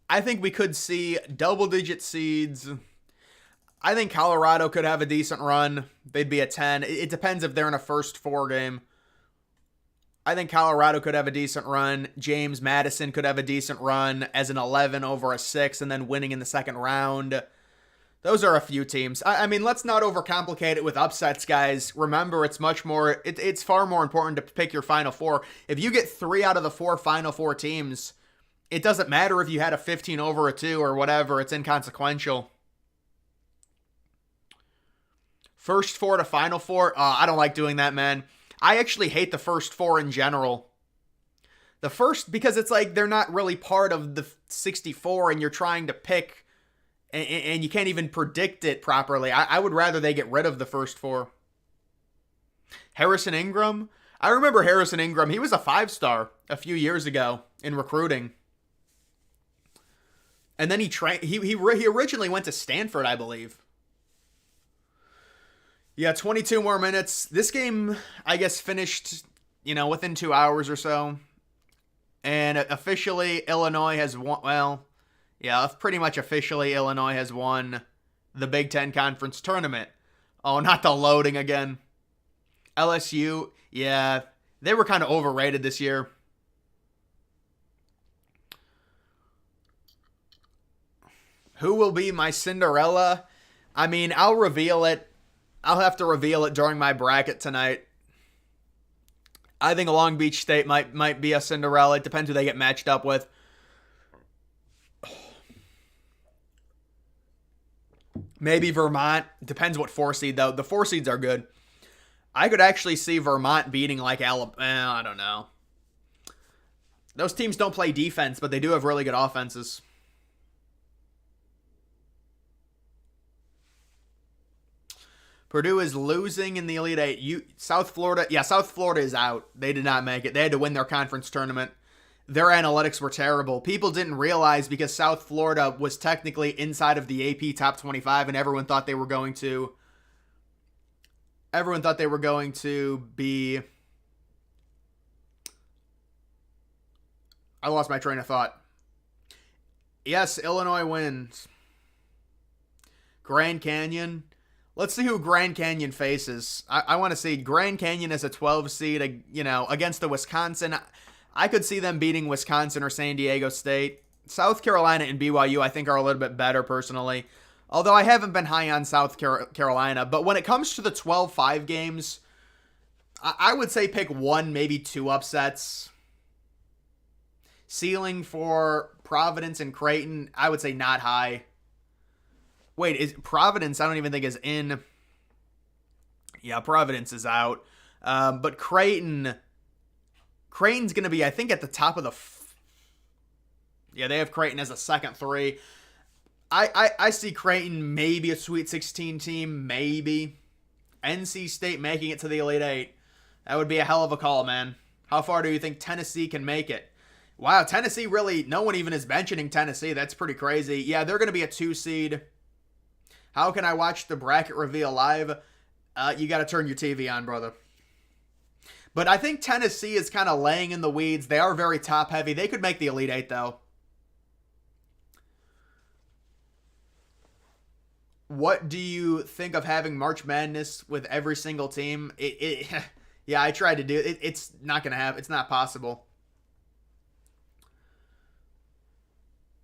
I think we could see double-digit seeds. I think Colorado could have a decent run. They'd be a 10. It depends if they're in a first four game. I think Colorado could have a decent run. James Madison could have a decent run as an 11 over a 6 and then winning in the second round. Those are a few teams. I mean, let's not overcomplicate it with upsets, guys. Remember, it's much more. It's far more important to pick your Final Four. If you get 3 out of the 4 Final Four teams, it doesn't matter if you had a 15 over a 2 or whatever. It's inconsequential. First 4 to Final 4. I don't like doing that, man. I actually hate the first 4 in general. The first, because it's like they're not really part of the 64 and you're trying to pick... And you can't even predict it properly. I would rather they get rid of the first 4. Harrison Ingram. I remember Harrison Ingram. He was a 5-star a few years ago in recruiting. And then he originally went to Stanford, I believe. Yeah, 22 more minutes. This game, I guess, finished, within 2 hours or so. And officially, Illinois has won... Well... Yeah, pretty much officially, Illinois has won the Big Ten Conference Tournament. Oh, not the loading again. LSU, yeah, they were kind of overrated this year. Who will be my Cinderella? I mean, I'll reveal it. I'll have to reveal it during my bracket tonight. I think Long Beach State might be a Cinderella. It depends who they get matched up with. Maybe Vermont. Depends what 4 seed, though. The 4 seeds are good. I could actually see Vermont beating like Alabama. I don't know. Those teams don't play defense, but they do have really good offenses. Purdue is losing in the Elite Eight. South Florida is out. They did not make it. They had to win their conference tournament. Their analytics were terrible. People didn't realize because South Florida was technically inside of the AP top 25 and everyone thought they were going to Everyone thought they were going to be... I lost my train of thought. Yes, Illinois wins. Grand Canyon. Let's see who Grand Canyon faces. I want to see Grand Canyon as a 12 seed, against the Wisconsin. I could see them beating Wisconsin or San Diego State. South Carolina and BYU, I think, are a little bit better personally. Although I haven't been high on South Carolina. But when it comes to the 12-5 games, I would say pick one, maybe two upsets. Ceiling for Providence and Creighton, I would say not high. Wait, is Providence, I don't even think is in. Yeah, Providence is out. But Creighton's going to be, I think, at the top of the... Yeah, they have Creighton as a second 3. I see Creighton maybe a Sweet 16 team, maybe. NC State making it to the Elite 8. That would be a hell of a call, man. How far do you think Tennessee can make it? Wow, Tennessee really, no one even is mentioning Tennessee. That's pretty crazy. Yeah, they're going to be a 2 seed. How can I watch the bracket reveal live? You got to turn your TV on, brother. But I think Tennessee is kind of laying in the weeds. They are very top heavy. They could make the Elite 8, though. What do you think of having March Madness with every single team? Yeah, I tried to do it. It's not going to happen. It's not possible.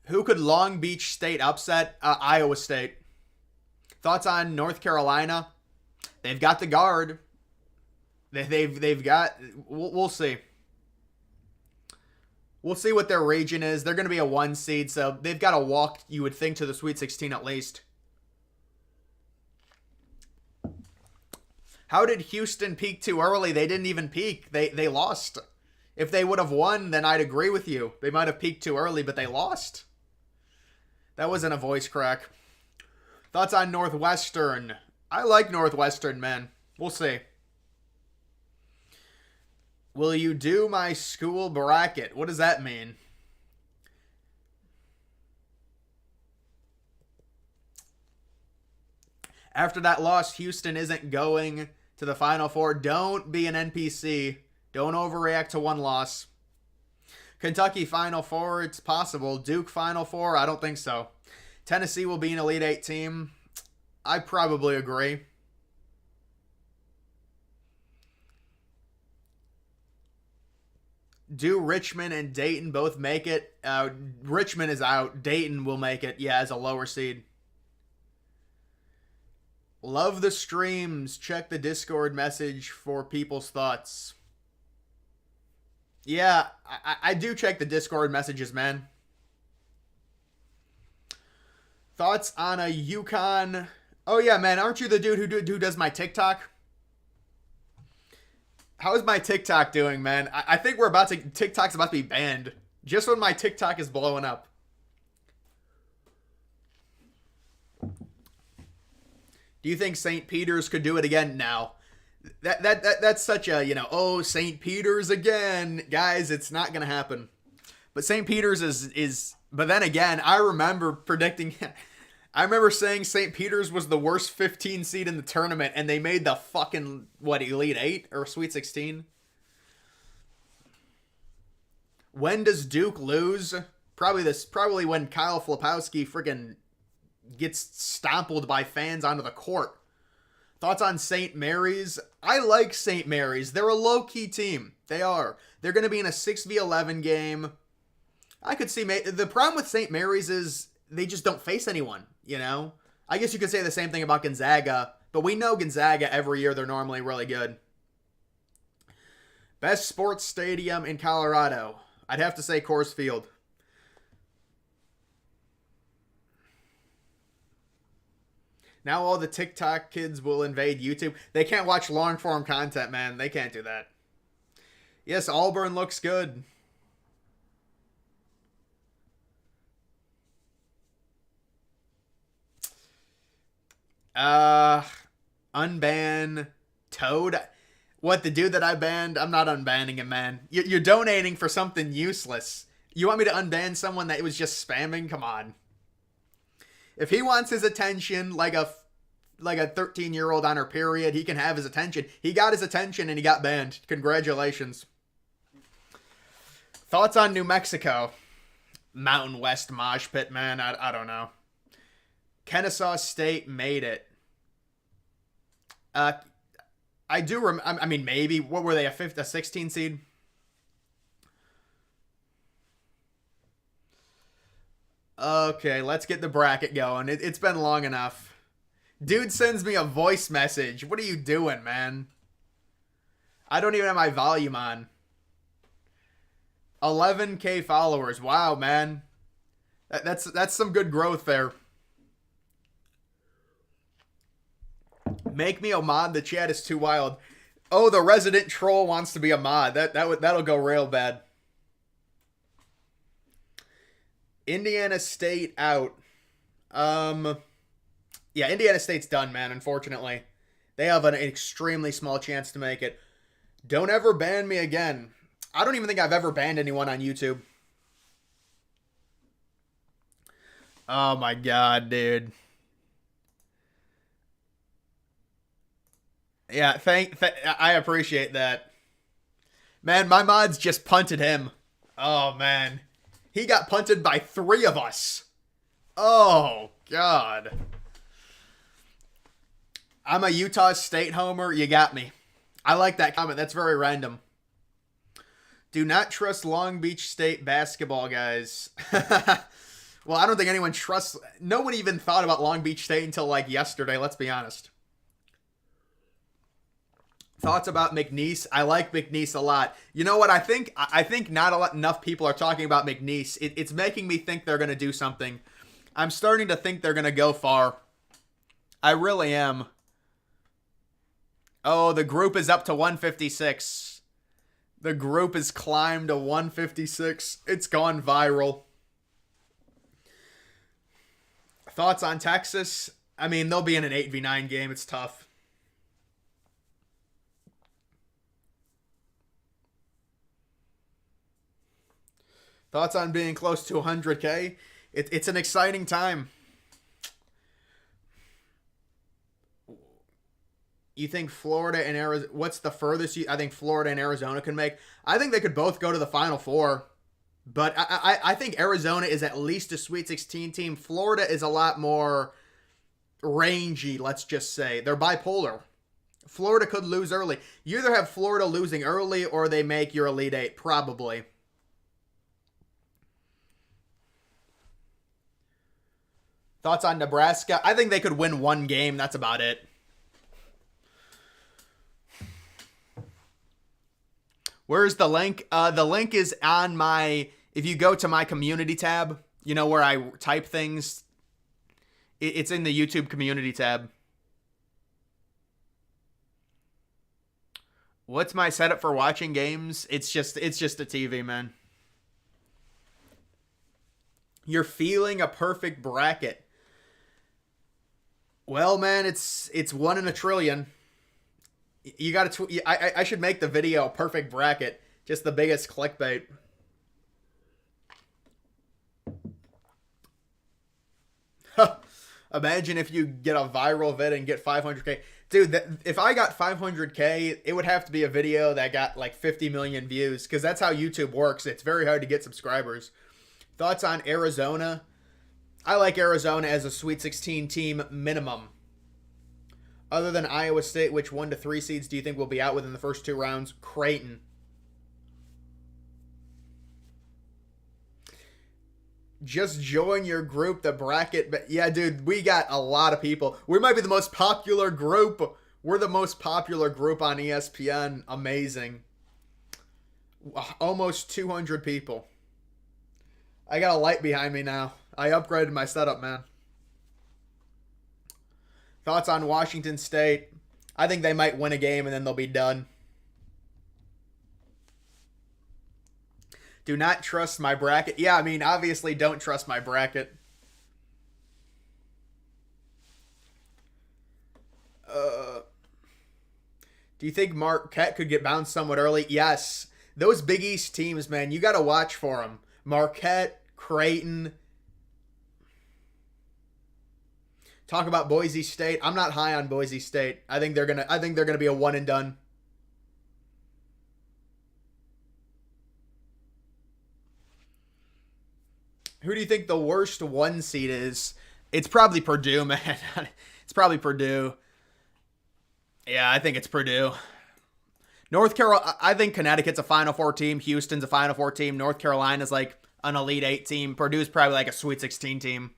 Who could Long Beach State upset? Iowa State. Thoughts on North Carolina? They've got the guard. They've got... We'll see. We'll see what their region is. They're going to be a 1 seed, so they've got to walk, you would think, to the Sweet 16 at least. How did Houston peak too early? They didn't even peak. They lost. If they would have won, then I'd agree with you. They might have peaked too early, but they lost. That wasn't a voice crack. Thoughts on Northwestern? I like Northwestern, man. We'll see. Will you do my school bracket? What does that mean? After that loss, Houston isn't going to the Final Four. Don't be an NPC. Don't overreact to one loss. Kentucky Final Four, it's possible. Duke Final Four, I don't think so. Tennessee will be an Elite 8 team. I probably agree. Do Richmond and Dayton both make it? Richmond is out. Dayton will make it, yeah, as a lower seed. Love the streams. Check the Discord message for people's thoughts. Yeah, I do check the Discord messages, man. Thoughts on a UConn? Oh yeah, man, aren't you the dude who does my TikTok? How is my TikTok doing, man? I think TikTok's about to be banned. Just when my TikTok is blowing up. Do you think St. Peter's could do it again? No. That's such a, oh, St. Peter's again. Guys, it's not going to happen. But St. Peter's is, but then again, I remember saying St. Peter's was the worst 15 seed in the tournament, and they made the fucking, Elite 8 or Sweet 16? When does Duke lose? Probably when Kyle Flapowski freaking gets stompled by fans onto the court. Thoughts on St. Mary's? I like St. Mary's. They're a low-key team. They are. They're going to be in a 6v11 game. I could see... The problem with St. Mary's is they just don't face anyone, I guess you could say the same thing about Gonzaga, but we know Gonzaga every year, they're normally really good. Best sports stadium in Colorado? I'd have to say Coors Field. Now all the TikTok kids will invade YouTube. They can't watch long-form content, man. They can't do that. Yes, Auburn looks good. Unban Toad. What, the dude that I banned? I'm not unbanning him, man. You're donating for something useless. You want me to unban someone that was just spamming? Come on. If he wants his attention like a like a 13-year-old on her period. He can have his attention. He got his attention and he got banned. Congratulations. Thoughts on New Mexico? Mountain West mosh pit, man. I don't know. Kennesaw State made it. I do I mean, maybe. What were they, a 16 seed? Okay, let's get the bracket going. It's been long enough. Dude sends me a voice message. What are you doing, man? I don't even have my volume on. 11K followers. Wow, man. That's some good growth there. Make me a mod. The chat is too wild. Oh, the resident troll wants to be a mod. That'll go real bad. Indiana State out. Yeah, Indiana State's done, man, unfortunately. They have an extremely small chance to make it. Don't ever ban me again. I don't even think I've ever banned anyone on YouTube. Oh my god, dude. Yeah, I appreciate that. Man, my mods just punted him. Oh, man. He got punted by 3 of us. Oh, God. I'm a Utah State homer. You got me. I like that comment. That's very random. Do not trust Long Beach State basketball, guys. Well, I don't think anyone trusts... No one even thought about Long Beach State until, like, yesterday. Let's be honest. Thoughts about McNeese? I like McNeese a lot. You know what? I think not enough people are talking about McNeese. It's making me think they're going to do something. I'm starting to think they're going to go far. I really am. Oh, the group is up to 156. The group has climbed to 156. It's gone viral. Thoughts on Texas? I mean, they'll be in an 8v9 game. It's tough. Thoughts on being close to 100K? It's an exciting time. You think Florida and Arizona... What's the furthest I think Florida and Arizona can make? I think they could both go to the Final Four. But I think Arizona is at least a Sweet 16 team. Florida is a lot more rangy, let's just say. They're bipolar. Florida could lose early. You either have Florida losing early or they make your Elite Eight, probably. Thoughts on Nebraska? I think they could win one game. That's about it. Where's the link? The link is on my... If you go to my community tab, you know, where I type things, it's in the YouTube community tab. What's my setup for watching games? It's just a TV, man. You're feeling a perfect bracket. Well, man, it's 1 in a trillion. You got to... I should make the video perfect bracket. Just the biggest clickbait. Imagine if you get a viral vid and get 500K. Dude, if I got 500K, it would have to be a video that got like 50 million views, because that's how YouTube works. It's very hard to get subscribers. Thoughts on Arizona? I like Arizona as a Sweet 16 team minimum. Other than Iowa State, which 1 to 3 seeds do you think will be out within the first 2 rounds? Creighton. Just join your group, the bracket. But yeah, dude, we got a lot of people. We might be the most popular group. We're the most popular group on ESPN. Amazing. Almost 200 people. I got a light behind me now. I upgraded my setup, man. Thoughts on Washington State? I think they might win a game and then they'll be done. Do not trust my bracket. Yeah, I mean, obviously don't trust my bracket. Do you think Marquette could get bounced somewhat early? Yes. Those Big East teams, man, you got to watch for them. Marquette, Creighton. Talk about Boise State. I'm not high on Boise State. I think they're gonna be a one and done. Who do you think the worst one seed is? It's probably Purdue, man. It's probably Purdue. Yeah, I think it's Purdue. North Carolina, I think Connecticut's a Final Four team. Houston's a Final Four team. North Carolina's like an Elite Eight team. Purdue's probably like a Sweet 16 team.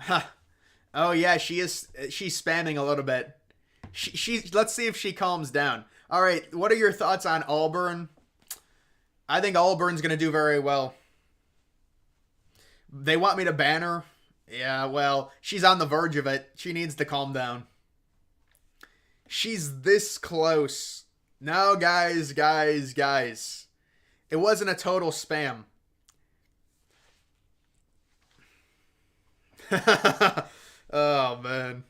Huh. Oh yeah, she is. She's spamming a little bit. She's. Let's see if she calms down. All right, what are your thoughts on Auburn? I think Auburn's gonna do very well. They want me to ban her. Yeah, well, she's on the verge of it. She needs to calm down. She's this close. No, guys. It wasn't a total spam. Oh, man.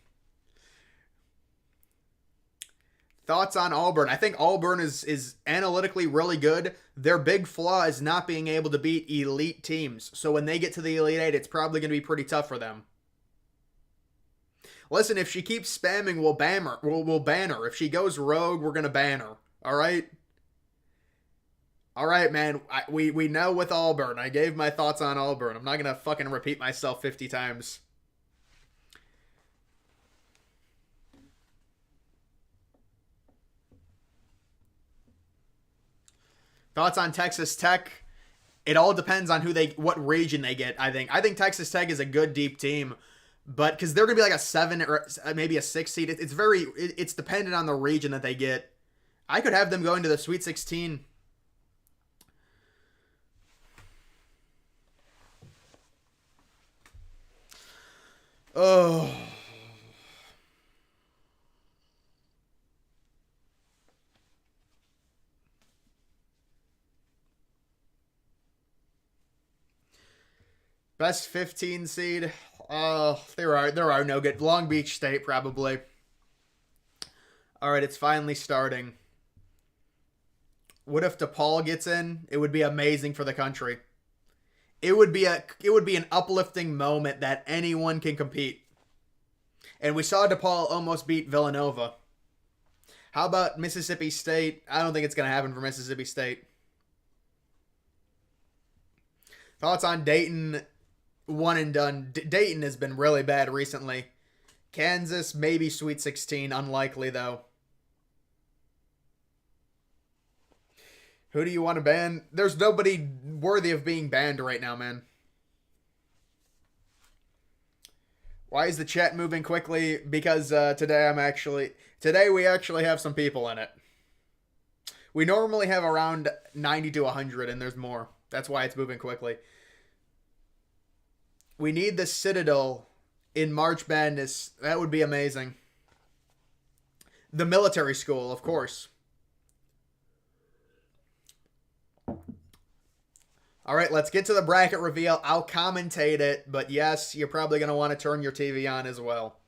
Thoughts on Auburn? I think Auburn is analytically really good. Their big flaw is not being able to beat elite teams. So when they get to the Elite Eight, it's probably going to be pretty tough for them. Listen, if she keeps spamming, we'll ban her. We'll ban her. If she goes rogue, we're going to ban her. All right? All right, man. We know with Auburn. I gave my thoughts on Auburn. I'm not going to fucking repeat myself 50 times. Thoughts on Texas Tech? It all depends on what region they get. I think Texas Tech is a good deep team, but because they're gonna be like a 7 or maybe a 6 seed, it's dependent on the region that they get. I could have them going to the Sweet 16. Oh. Best 15 seed. Oh, there are no good. Long Beach State probably. All right, it's finally starting. What if DePaul gets in? It would be amazing for the country. It would be an uplifting moment that anyone can compete. And we saw DePaul almost beat Villanova. How about Mississippi State? I don't think it's going to happen for Mississippi State. Thoughts on Dayton? One and done. Dayton has been really bad recently. Kansas, maybe Sweet 16. Unlikely, though. Who do you want to ban? There's nobody worthy of being banned right now, man. Why is the chat moving quickly? Because today we actually have some people in it. We normally have around 90 to 100, and there's more. That's why it's moving quickly. We need the Citadel in March Madness. That would be amazing. The military school, of course. All right, let's get to the bracket reveal. I'll commentate it, but yes, you're probably going to want to turn your TV on as well.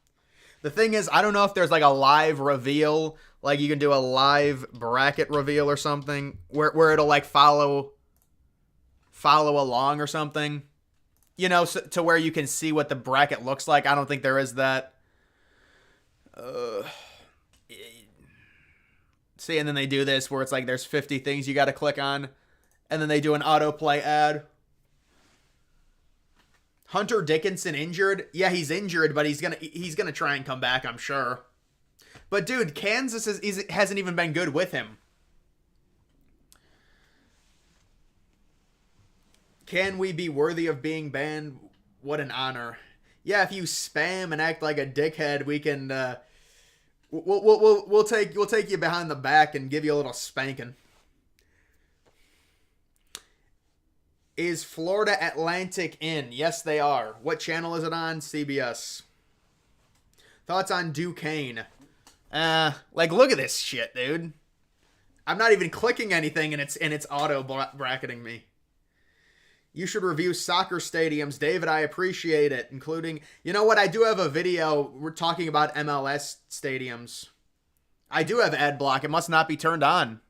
The thing is, I don't know if there's like a live reveal, like you can do a live bracket reveal or something, where it'll like follow along or something. You know, so, to where you can see what the bracket looks like. I don't think there is that. See, and then they do this where it's like there's 50 things you got to click on. And then they do an autoplay ad. Hunter Dickinson injured? Yeah, he's injured, but he's gonna try and come back, I'm sure. But dude, Kansas hasn't even been good with him. Can we be worthy of being banned? What an honor. Yeah, if you spam and act like a dickhead, we can we'll take you behind the back and give you a little spanking. Is Florida Atlantic in? Yes, they are. What channel is it on? CBS. Thoughts on Duquesne? Like look at this shit, dude. I'm not even clicking anything and it's auto bracketing me. You should review soccer stadiums. David, I appreciate it. Including, you know what? I do have a video. We're talking about MLS stadiums. I do have ad block. It must not be turned on.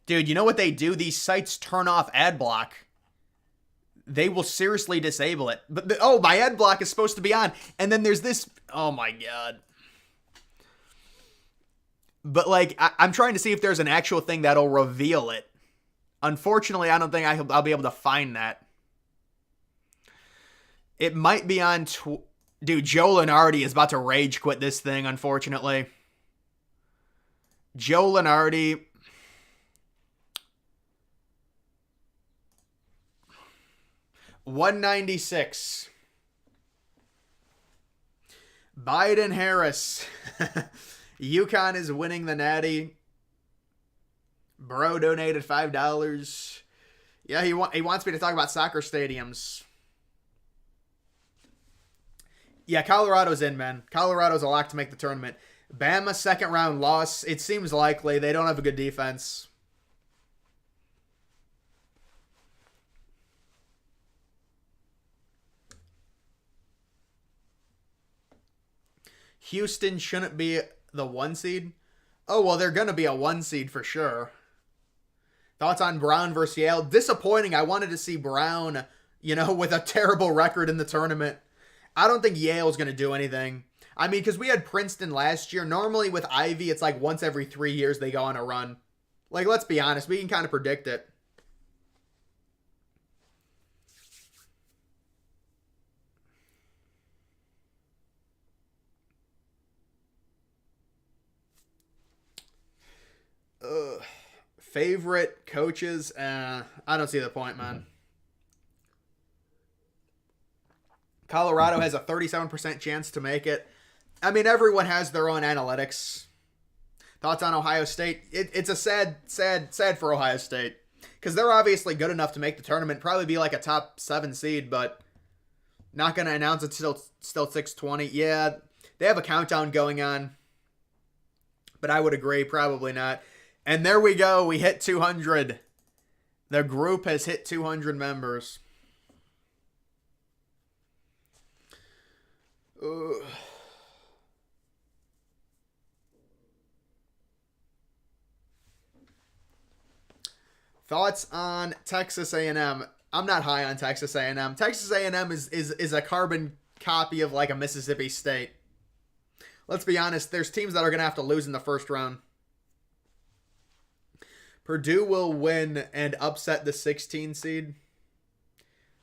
Dude, you know what they do? These sites turn off ad block. They will seriously disable it. But my ad block is supposed to be on. And then there's this. Oh my god. But like, I'm trying to see if there's an actual thing that'll reveal it. Unfortunately, I don't think I'll be able to find that. It might be on. Dude, Joe Lenardi is about to rage quit this thing, unfortunately. Joe Lenardi. $196. Biden Harris. UConn is winning the Natty. Bro donated $5. Yeah, he wants me to talk about soccer stadiums. Yeah, Colorado's in, man. Colorado's a lock to make the tournament. Bama second round loss. It seems likely. They don't have a good defense. Houston shouldn't be the 1 seed. Oh, well, they're going to be a 1 seed for sure. Thoughts on Brown versus Yale? Disappointing. I wanted to see Brown, with a terrible record in the tournament. I don't think Yale's going to do anything. I mean, because we had Princeton last year. Normally with Ivy, it's like once every 3 years they go on a run. Like, let's be honest. We can kind of predict it. Favorite coaches? I don't see the point, man. Colorado has a 37% chance to make it. I mean, everyone has their own analytics. Thoughts on Ohio State? It's a sad for Ohio State. Because they're obviously good enough to make the tournament. Probably be like a top 7 seed, but not going to announce it still 6:20. Yeah, they have a countdown going on. But I would agree, probably not. And there we go. We hit 200. The group has hit 200 members. Thoughts on Texas A&M? I'm not high on Texas A&M. Texas A&M is a carbon copy of like a Mississippi State. Let's be honest. There's teams that are going to have to lose in the first round. Purdue will win and upset the 16 seed.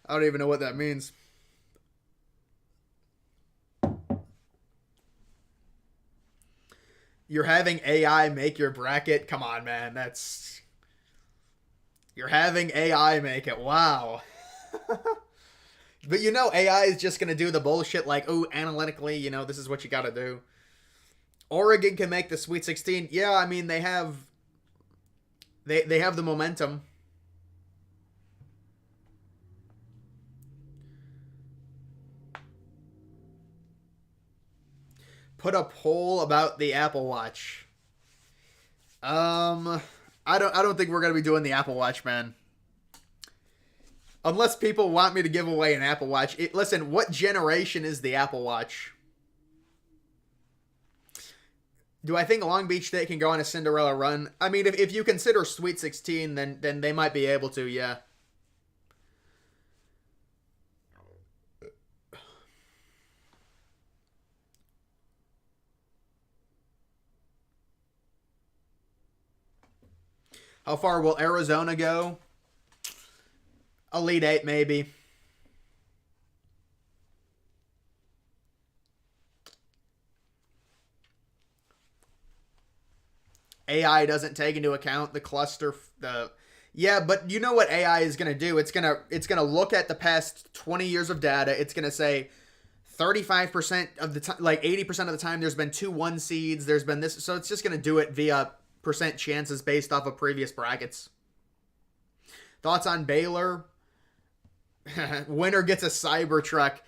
I don't even know what that means. You're having AI make your bracket? Come on, man. You're having AI make it. Wow. But AI is just going to do the bullshit like, oh, analytically, this is what you got to do. Oregon can make the Sweet 16. Yeah, I mean, they have the momentum. Put a poll about the Apple Watch. I don't think we're gonna be doing the Apple Watch, man. Unless people want me to give away an Apple Watch. Listen, what generation is the Apple Watch? Do I think Long Beach State can go on a Cinderella run? I mean, if you consider Sweet 16, then they might be able to, yeah. How far will Arizona go? Elite 8, maybe. AI doesn't take into account the cluster. Yeah, but you know what AI is going to do? It's going to look at the past 20 years of data. It's going to say 35% of the time, like 80% of the time, there's been 2 1 seeds. There's been this. So it's just going to do it via percent chances based off of previous brackets. Thoughts on Baylor? Winner gets a Cybertruck.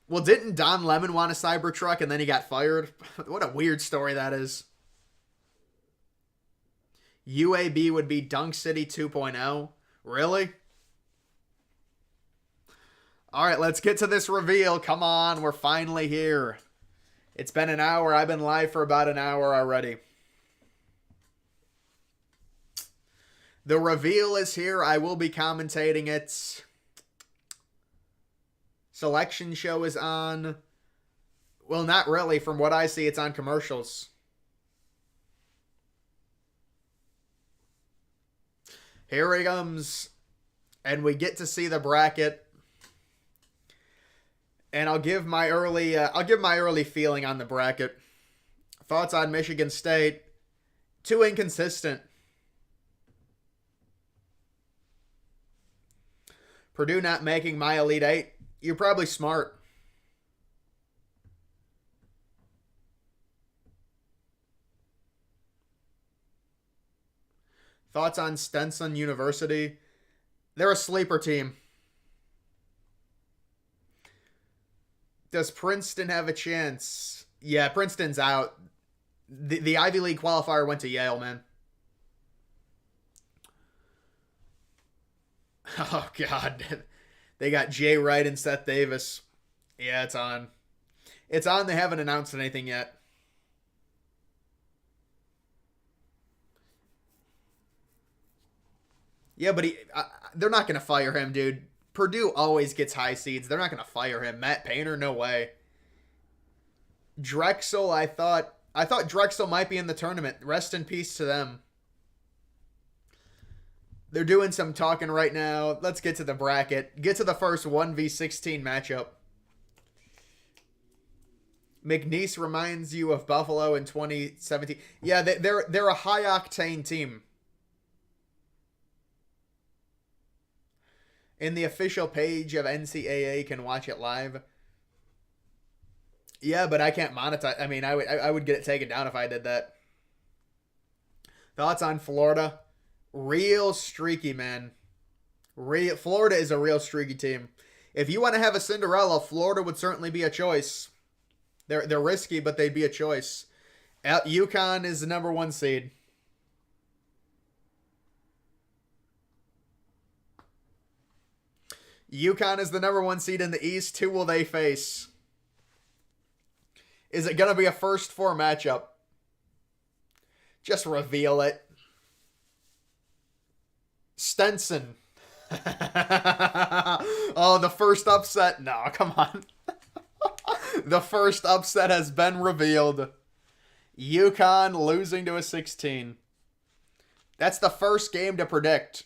Well, didn't Don Lemon want a Cybertruck and then he got fired? What a weird story that is. UAB would be Dunk City 2.0. Really? All right, let's get to this reveal. Come on, we're finally here. It's been an hour. I've been live for about an hour already. The reveal is here. I will be commentating it. Selection show is on. Well, not really. From what I see, it's on commercials. Here he comes. And we get to see the bracket. And I'll give my early feeling on the bracket. Thoughts on Michigan State? Too inconsistent. Purdue not making my Elite Eight. You're probably smart. Thoughts on Stenson University? They're a sleeper team. Does Princeton have a chance? Yeah, Princeton's out. The Ivy League qualifier went to Yale, man. Oh, God. They got Jay Wright and Seth Davis. Yeah, it's on. It's on. They haven't announced anything yet. Yeah, but they're not going to fire him, dude. Purdue always gets high seeds. They're not going to fire him. Matt Painter, no way. Drexel, I thought Drexel might be in the tournament. Rest in peace to them. They're doing some talking right now. Let's get to the bracket. Get to the first 1v16 matchup. McNeese reminds you of Buffalo in 2017. Yeah, they're a high-octane team. In the official page of NCAA, can watch it live. Yeah, but I can't monetize. I mean, I would get it taken down if I did that. Thoughts on Florida? Real streaky, man. Florida is a real streaky team. If you want to have a Cinderella, Florida would certainly be a choice. They're risky, but they'd be a choice. UConn is the number 1 seed. UConn is the number 1 seed in the East. Who will they face? Is it going to be a first 4 matchup? Just reveal it. Stenson. Oh, the first upset. No, come on. The first upset has been revealed. UConn losing to a 16. That's the first game to predict.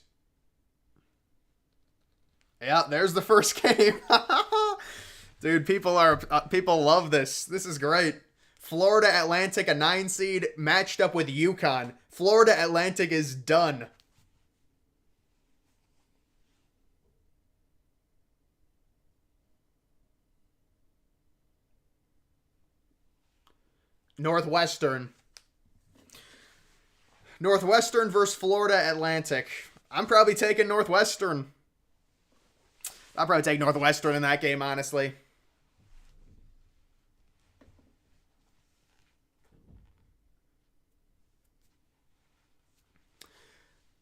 Yeah, there's the first game. Dude, people love this. This is great. Florida Atlantic, a 9 seed, matched up with UConn. Florida Atlantic is done. Northwestern versus Florida Atlantic. I'm probably taking Northwestern. I'll probably take Northwestern in that game, honestly.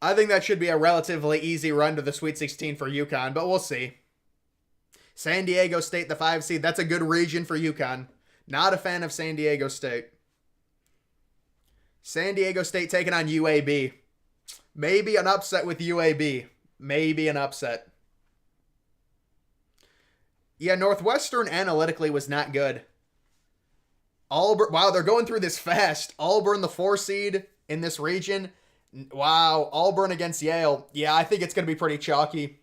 I think that should be a relatively easy run to the Sweet 16 for UConn, but we'll see. San Diego State, the 5 seed. That's a good region for UConn. Not a fan of San Diego State. San Diego State taking on UAB. Maybe an upset with UAB. Maybe an upset. Yeah, Northwestern analytically was not good. Auburn, wow, they're going through this fast. Auburn, the 4 seed in this region. Wow, Auburn against Yale. Yeah, I think it's going to be pretty chalky.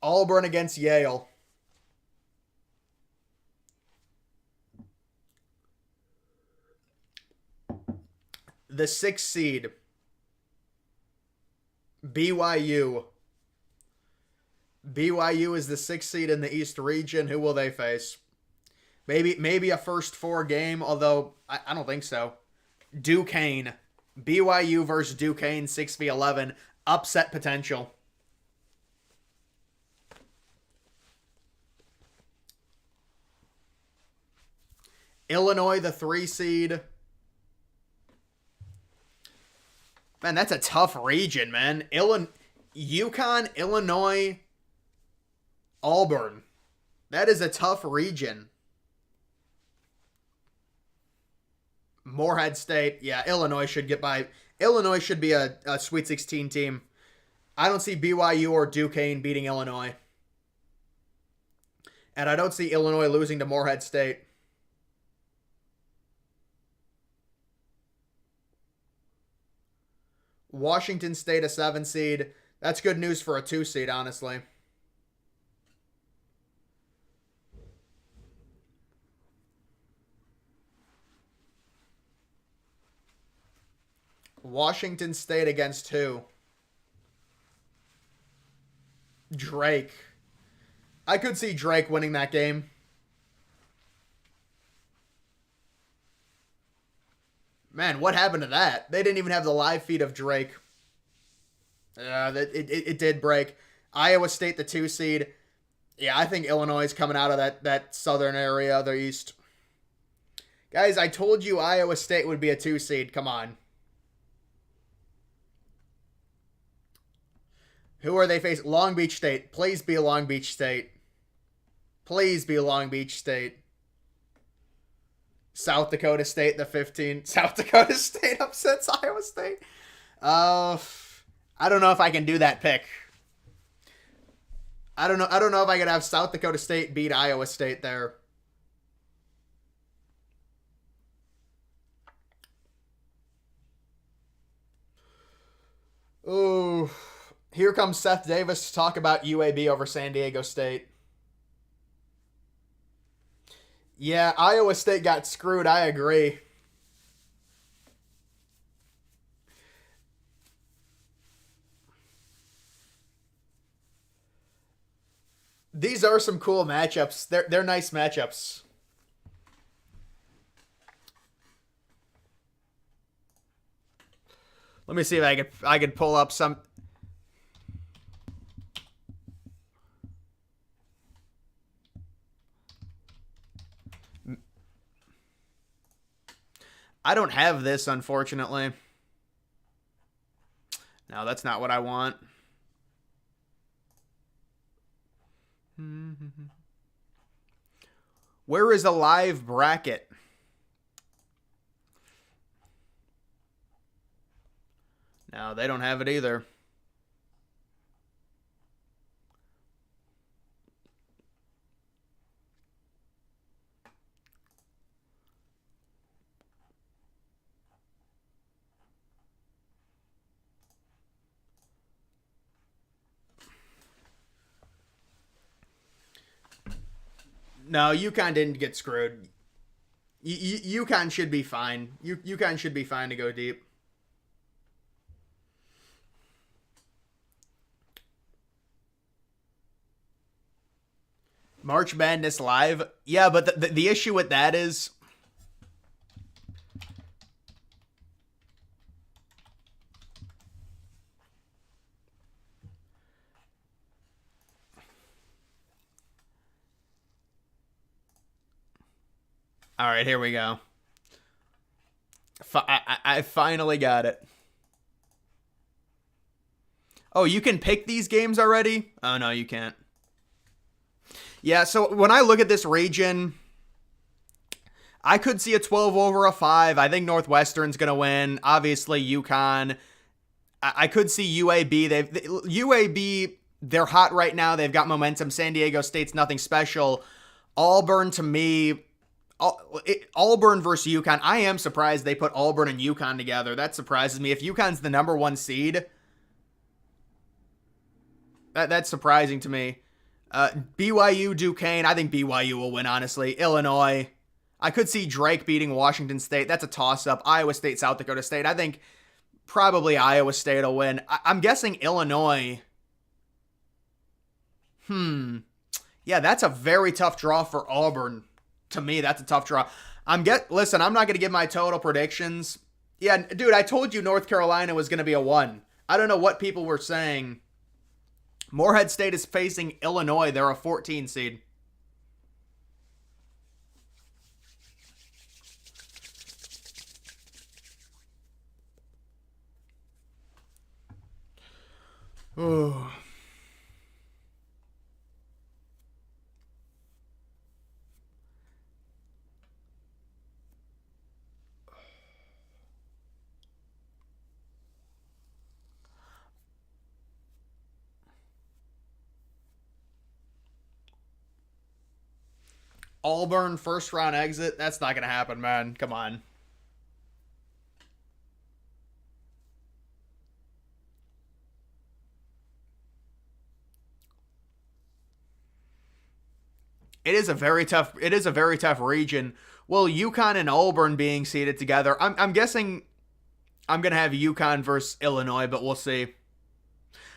Auburn against Yale. The 6 seed. BYU. BYU is the 6th seed in the East region. Who will they face? Maybe a first 4 game, although I don't think so. Duquesne. BYU versus Duquesne, 6v11. Upset potential. Illinois, the 3 seed. Man, that's a tough region, man. UConn, Illinois, Auburn. That is a tough region. Morehead State. Yeah, Illinois should get by. Illinois should be a Sweet 16 team. I don't see BYU or Duquesne beating Illinois. And I don't see Illinois losing to Morehead State. Washington State, a 7 seed. That's good news for a 2 seed, honestly. Washington State against who? Drake. I could see Drake winning that game. Man, what happened to that? They didn't even have the live feed of Drake. It did break. Iowa State, the 2 seed. Yeah, I think Illinois is coming out of that southern area, the East. Guys, I told you Iowa State would be a 2 seed. Come on. Who are they facing? Long Beach State. Please be Long Beach State. Please be Long Beach State. South Dakota State, the 15. South Dakota State upsets Iowa State. I don't know if I can do that pick. I don't know if I could have South Dakota State beat Iowa State there. Ooh. Here comes Seth Davis to talk about UAB over San Diego State. Yeah, Iowa State got screwed. I agree. These are some cool matchups. They're nice matchups. Let me see if I could pull up some. I don't have this, unfortunately. No, that's not what I want. Where is a live bracket? No, they don't have it either. No, UConn didn't get screwed. UConn should be fine. UConn should be fine to go deep. March Madness Live? Yeah, but the issue with that is... All right, here we go. I finally got it. Oh, you can pick these games already? Oh, no, you can't. Yeah, so when I look at this region, I could see a 12 over a 5. I think Northwestern's going to win. Obviously, UConn. I could see UAB. UAB, they're hot right now. They've got momentum. San Diego State's nothing special. Auburn, to me... Auburn versus UConn. I am surprised they put Auburn and UConn together. That surprises me. If UConn's the number 1 seed, that's surprising to me. BYU, Duquesne. I think BYU will win, honestly. Illinois. I could see Drake beating Washington State. That's a toss-up. Iowa State, South Dakota State. I think probably Iowa State will win. I'm guessing Illinois. Yeah, that's a very tough draw for Auburn. To me, that's a tough draw. Listen, I'm not going to give my total predictions. Yeah, dude, I told you North Carolina was going to be a 1. I don't know what people were saying. Morehead State is facing Illinois. They're a 14 seed. Oh. Auburn first round exit. That's not going to happen, man. Come on. It is a very tough region. Well, UConn and Auburn being seated together. I'm guessing I'm gonna have UConn versus Illinois, but we'll see.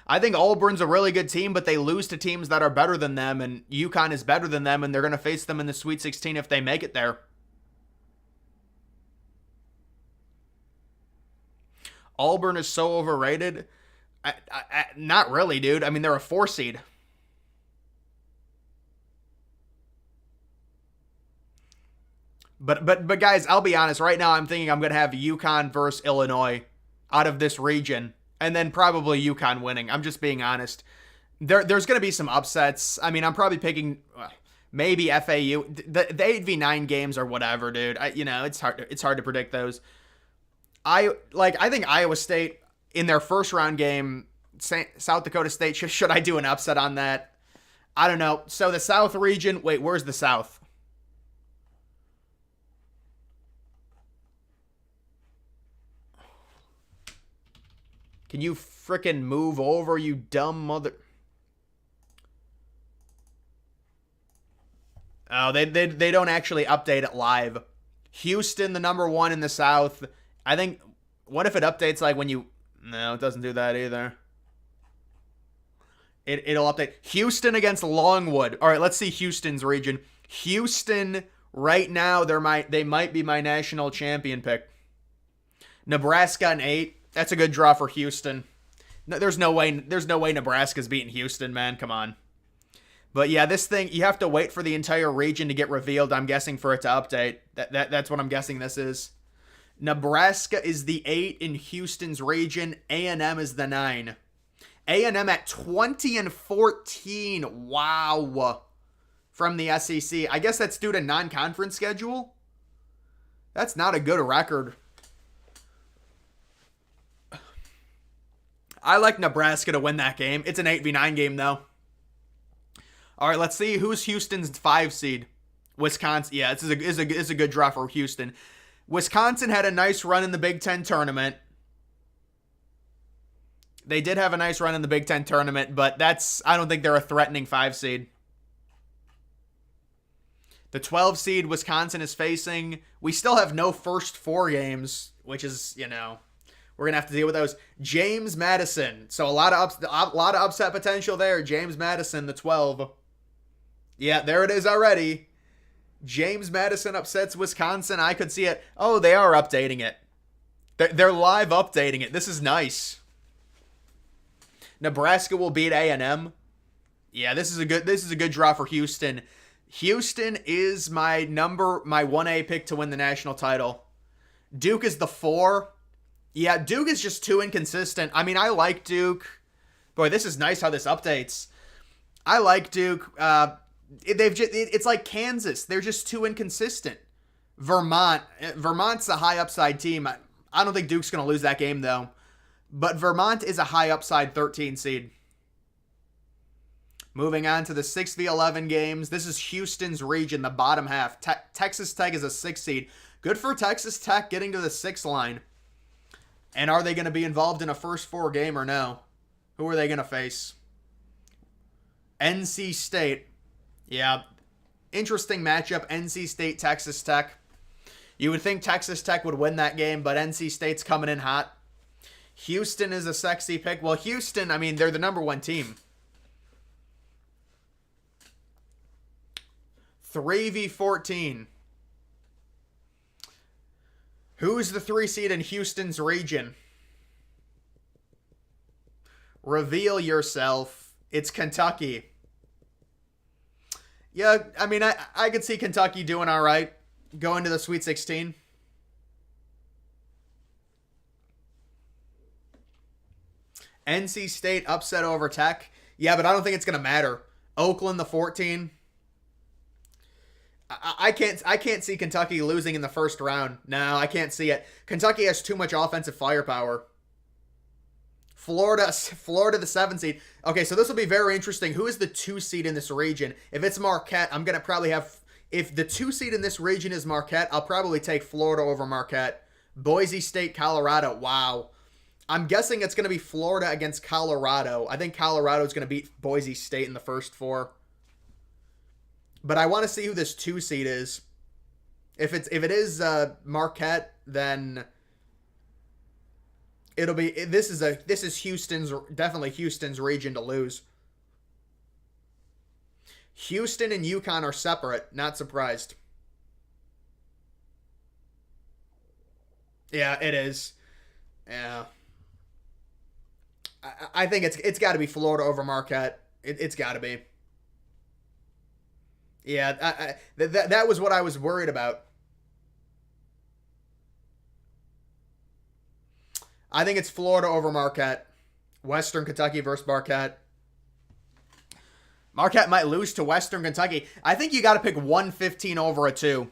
I think Auburn's a really good team, but they lose to teams that are better than them, and UConn is better than them, and they're gonna face them in the Sweet 16 if they make it there. Auburn is so overrated. Not really, dude. I mean, they're a 4 seed. But guys, I'll be honest. Right now, I'm thinking I'm gonna have UConn versus Illinois out of this region, and then probably UConn winning. I'm just being honest. There's gonna be some upsets. I mean, I'm probably picking maybe FAU. The 8v9 games or whatever, dude. It's hard to predict those. I think Iowa State in their first round game, South Dakota State. Should I do an upset on that? I don't know. So the South region. Wait, where's the South? Can you frickin' move over, you dumb mother... Oh, they don't actually update it live. Houston, the number 1 in the South. I think... What if it updates like when you... No, it doesn't do that either. It'll update. Houston against Longwood. All right, let's see Houston's region. Houston, right now, they might be my national champion pick. Nebraska an 8. That's a good draw for Houston. No, there's no way Nebraska's beating Houston, man. Come on. But yeah, this thing, you have to wait for the entire region to get revealed, I'm guessing, for it to update. That's what I'm guessing this is. Nebraska is the 8 in Houston's region. A&M is the 9. A&M at 20-14. Wow. From the SEC. I guess that's due to non-conference schedule. That's not a good record. I like Nebraska to win that game. It's an 8v9 game, though. All right, let's see who's Houston's 5 seed. Wisconsin. Yeah, this is a good draw for Houston. Wisconsin had a nice run in the Big Ten tournament. They did have a nice run in the Big Ten tournament, but I don't think they're a threatening 5 seed. The 12 seed Wisconsin is facing. We still have no first 4 games, which is, we're going to have to deal with those. James Madison. So a lot of upset potential there. James Madison, the 12. Yeah, there it is already. James Madison upsets Wisconsin. I could see it. Oh, they are updating it. They're live updating it. This is nice. Nebraska will beat A&M. Yeah, this is a good draw for Houston. Houston is my 1A pick to win the national title. Duke is the 4. Yeah, Duke is just too inconsistent. I mean, I like Duke. Boy, this is nice how this updates. I like Duke. It's like Kansas. They're just too inconsistent. Vermont's a high upside team. I don't think Duke's going to lose that game, though. But Vermont is a high upside 13 seed. Moving on to the 6v11 games. This is Houston's region, the bottom half. Texas Tech is a 6 seed. Good for Texas Tech getting to the 6 line. And are they going to be involved in a first 4 game or no? Who are they going to face? NC State. Yeah. Interesting matchup. NC State, Texas Tech. You would think Texas Tech would win that game, but NC State's coming in hot. Houston is a sexy pick. Well, Houston, I mean, they're the number 1 team. 3v14. Who's the 3 seed in Houston's region? Reveal yourself. It's Kentucky. Yeah, I mean, I could see Kentucky doing all right. Going to the Sweet 16. NC State upset over Tech. Yeah, but I don't think it's going to matter. Oakland, the 14. I can't see Kentucky losing in the first round. No, I can't see it. Kentucky has too much offensive firepower. Florida, the 7 seed. Okay, so this will be very interesting. Who is the 2 seed in this region? If it's Marquette, I'm going to probably have If the 2 seed in this region is Marquette, I'll probably take Florida over Marquette. Boise State, Colorado. Wow. I'm guessing it's going to be Florida against Colorado. I think Colorado is going to beat Boise State in the first 4. But I want to see who this 2 seed is. If it is Marquette, then it'll be this is Houston's, definitely Houston's region to lose. Houston and UConn are separate. Not surprised. Yeah, it is. Yeah. I think it's got to be Florida over Marquette. It's got to be. Yeah, that was what I was worried about. I think it's Florida over Marquette. Western Kentucky versus Marquette. Marquette might lose to Western Kentucky. I think you got to pick 115 over a 2.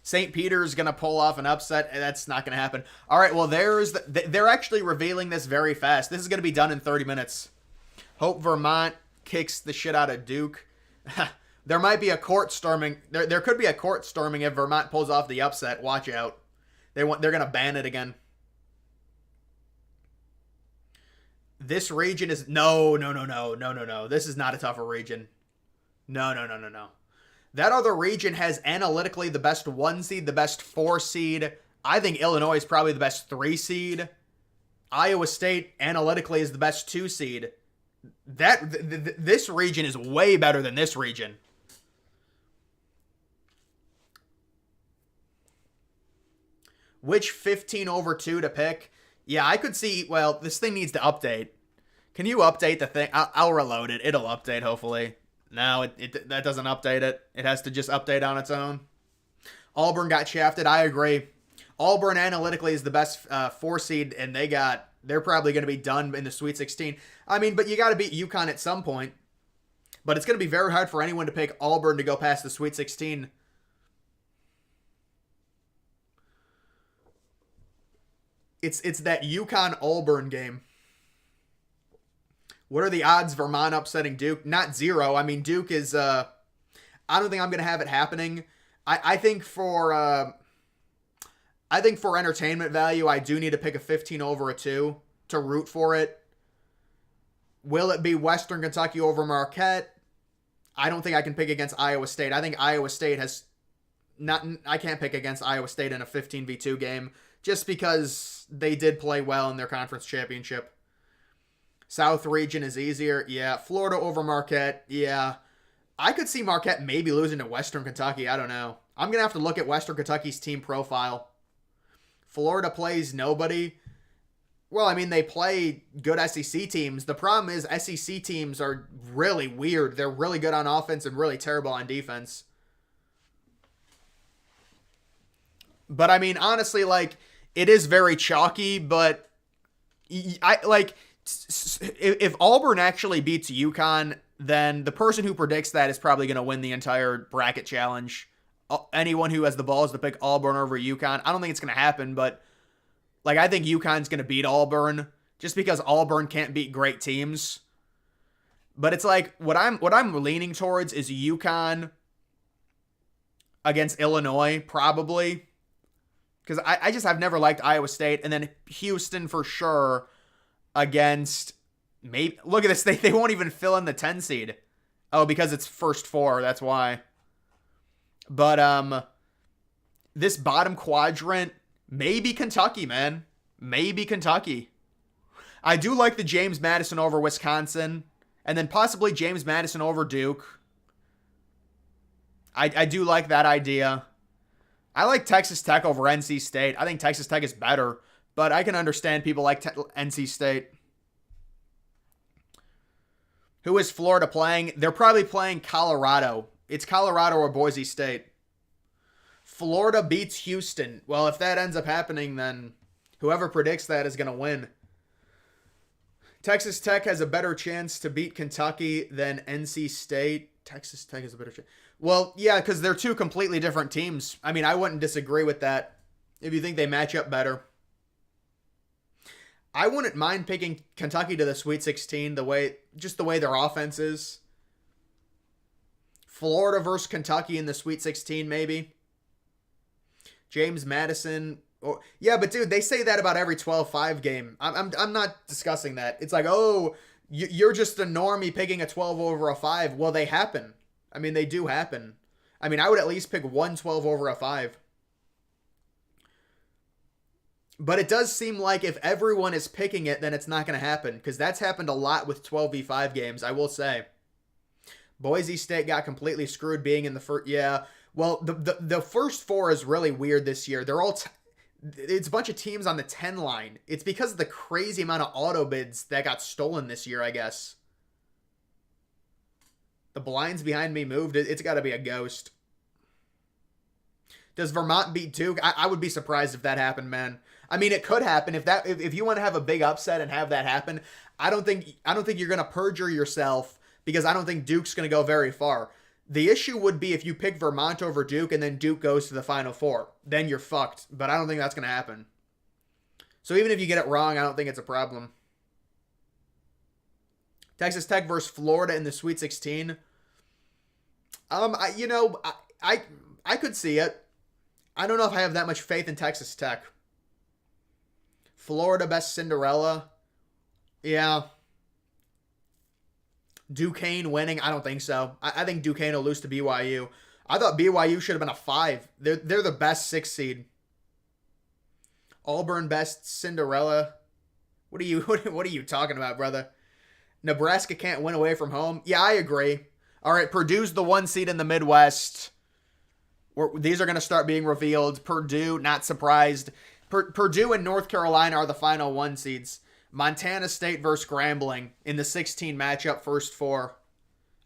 St. Peter's going to pull off an upset. That's not going to happen. All right, well, they're actually revealing this very fast. This is going to be done in 30 minutes. Hope Vermont kicks the shit out of Duke. There might be a court storming. There could be a court storming if Vermont pulls off the upset. Watch out. They're going to ban it again. This region is no. This is not a tougher region. No. That other region has analytically the best 1 seed, the best 4 seed. I think Illinois is probably the best 3 seed. Iowa State analytically is the best 2 seed. This region is way better than this region. Which 15 over 2 to pick? Yeah, I could see, well, this thing needs to update. Can you update the thing? I'll reload it. It'll update, hopefully. No, that doesn't update it. It has to just update on its own. Auburn got shafted. I agree. Auburn analytically is the best 4 seed, and they're probably going to be done in the Sweet 16. I mean, but you got to beat UConn at some point. But it's going to be very hard for anyone to pick Auburn to go past the Sweet 16. It's that UConn-Auburn game. What are the odds Vermont upsetting Duke? Not 0. I mean, Duke is... I don't think I'm going to have it happening. I think for entertainment value, I do need to pick a 15 over a 2 to root for it. Will it be Western Kentucky over Marquette? I don't think I can pick against Iowa State. I think Iowa State has... I can't pick against Iowa State in a 15v2 game just because they did play well in their conference championship. South region is easier. Yeah. Florida over Marquette. Yeah. I could see Marquette maybe losing to Western Kentucky. I don't know. I'm going to have to look at Western Kentucky's team profile. Florida plays nobody. Well, I mean, they play good SEC teams. The problem is SEC teams are really weird. They're really good on offense and really terrible on defense. But I mean, honestly, like, it is very chalky, but if Auburn actually beats UConn, then the person who predicts that is probably going to win the entire bracket challenge. Anyone who has the balls to pick Auburn over UConn, I don't think it's going to happen, but like, I think UConn's going to beat Auburn just because Auburn can't beat great teams. But it's like, what I'm leaning towards is UConn against Illinois, probably. Because I've never liked Iowa State. And then Houston for sure against, maybe, look at this, they won't even fill in the 10 seed. Oh, because it's first 4, that's why. But this bottom quadrant, maybe Kentucky, man. Maybe Kentucky. I do like the James Madison over Wisconsin. And then possibly James Madison over Duke. I do like that idea. I like Texas Tech over NC State. I think Texas Tech is better, but I can understand people like NC State. Who is Florida playing? They're probably playing Colorado. It's Colorado or Boise State. Florida beats Houston. Well, if that ends up happening, then whoever predicts that is going to win. Texas Tech has a better chance to beat Kentucky than NC State. Texas Tech has a better chance. Well, yeah, because they're 2 completely different teams. I mean, I wouldn't disagree with that if you think they match up better. I wouldn't mind picking Kentucky to the Sweet 16 the way their offense is. Florida versus Kentucky in the Sweet 16, maybe. James Madison. Or, yeah, but dude, they say that about every 12-5 game. I'm not discussing that. It's like, oh, you're just a normie picking a 12 over a 5. Well, they happen. I mean, they do happen. I mean, I would at least pick 112 over a 5. But it does seem like if everyone is picking it, then it's not going to happen. Because that's happened a lot with 12v5 games, I will say. Boise State got completely screwed being in the first... Yeah, well, the first 4 is really weird this year. They're all... It's a bunch of teams on the 10 line. It's because of the crazy amount of auto bids that got stolen this year, I guess. The blinds behind me moved. It's got to be a ghost. Does Vermont beat Duke? I would be surprised if that happened, man. I mean, it could happen if you want to have a big upset and have that happen. I don't think you're going to perjure yourself because I don't think Duke's going to go very far. The issue would be if you pick Vermont over Duke and then Duke goes to the Final Four. Then you're fucked. But I don't think that's going to happen. So even if you get it wrong, I don't think it's a problem. Texas Tech versus Florida in the Sweet 16. I could see it. I don't know if I have that much faith in Texas Tech. Florida best Cinderella. Yeah. Duquesne winning? I don't think so. I think Duquesne will lose to BYU. I thought BYU should have been a 5. They're the best 6 seed. Auburn best Cinderella. What are you talking about, brother? Nebraska can't win away from home. Yeah, I agree. All right, Purdue's the 1 seed in the Midwest. These are going to start being revealed. Purdue, not surprised. Purdue and North Carolina are the final 1 seeds. Montana State versus Grambling in the 16 matchup, first 4.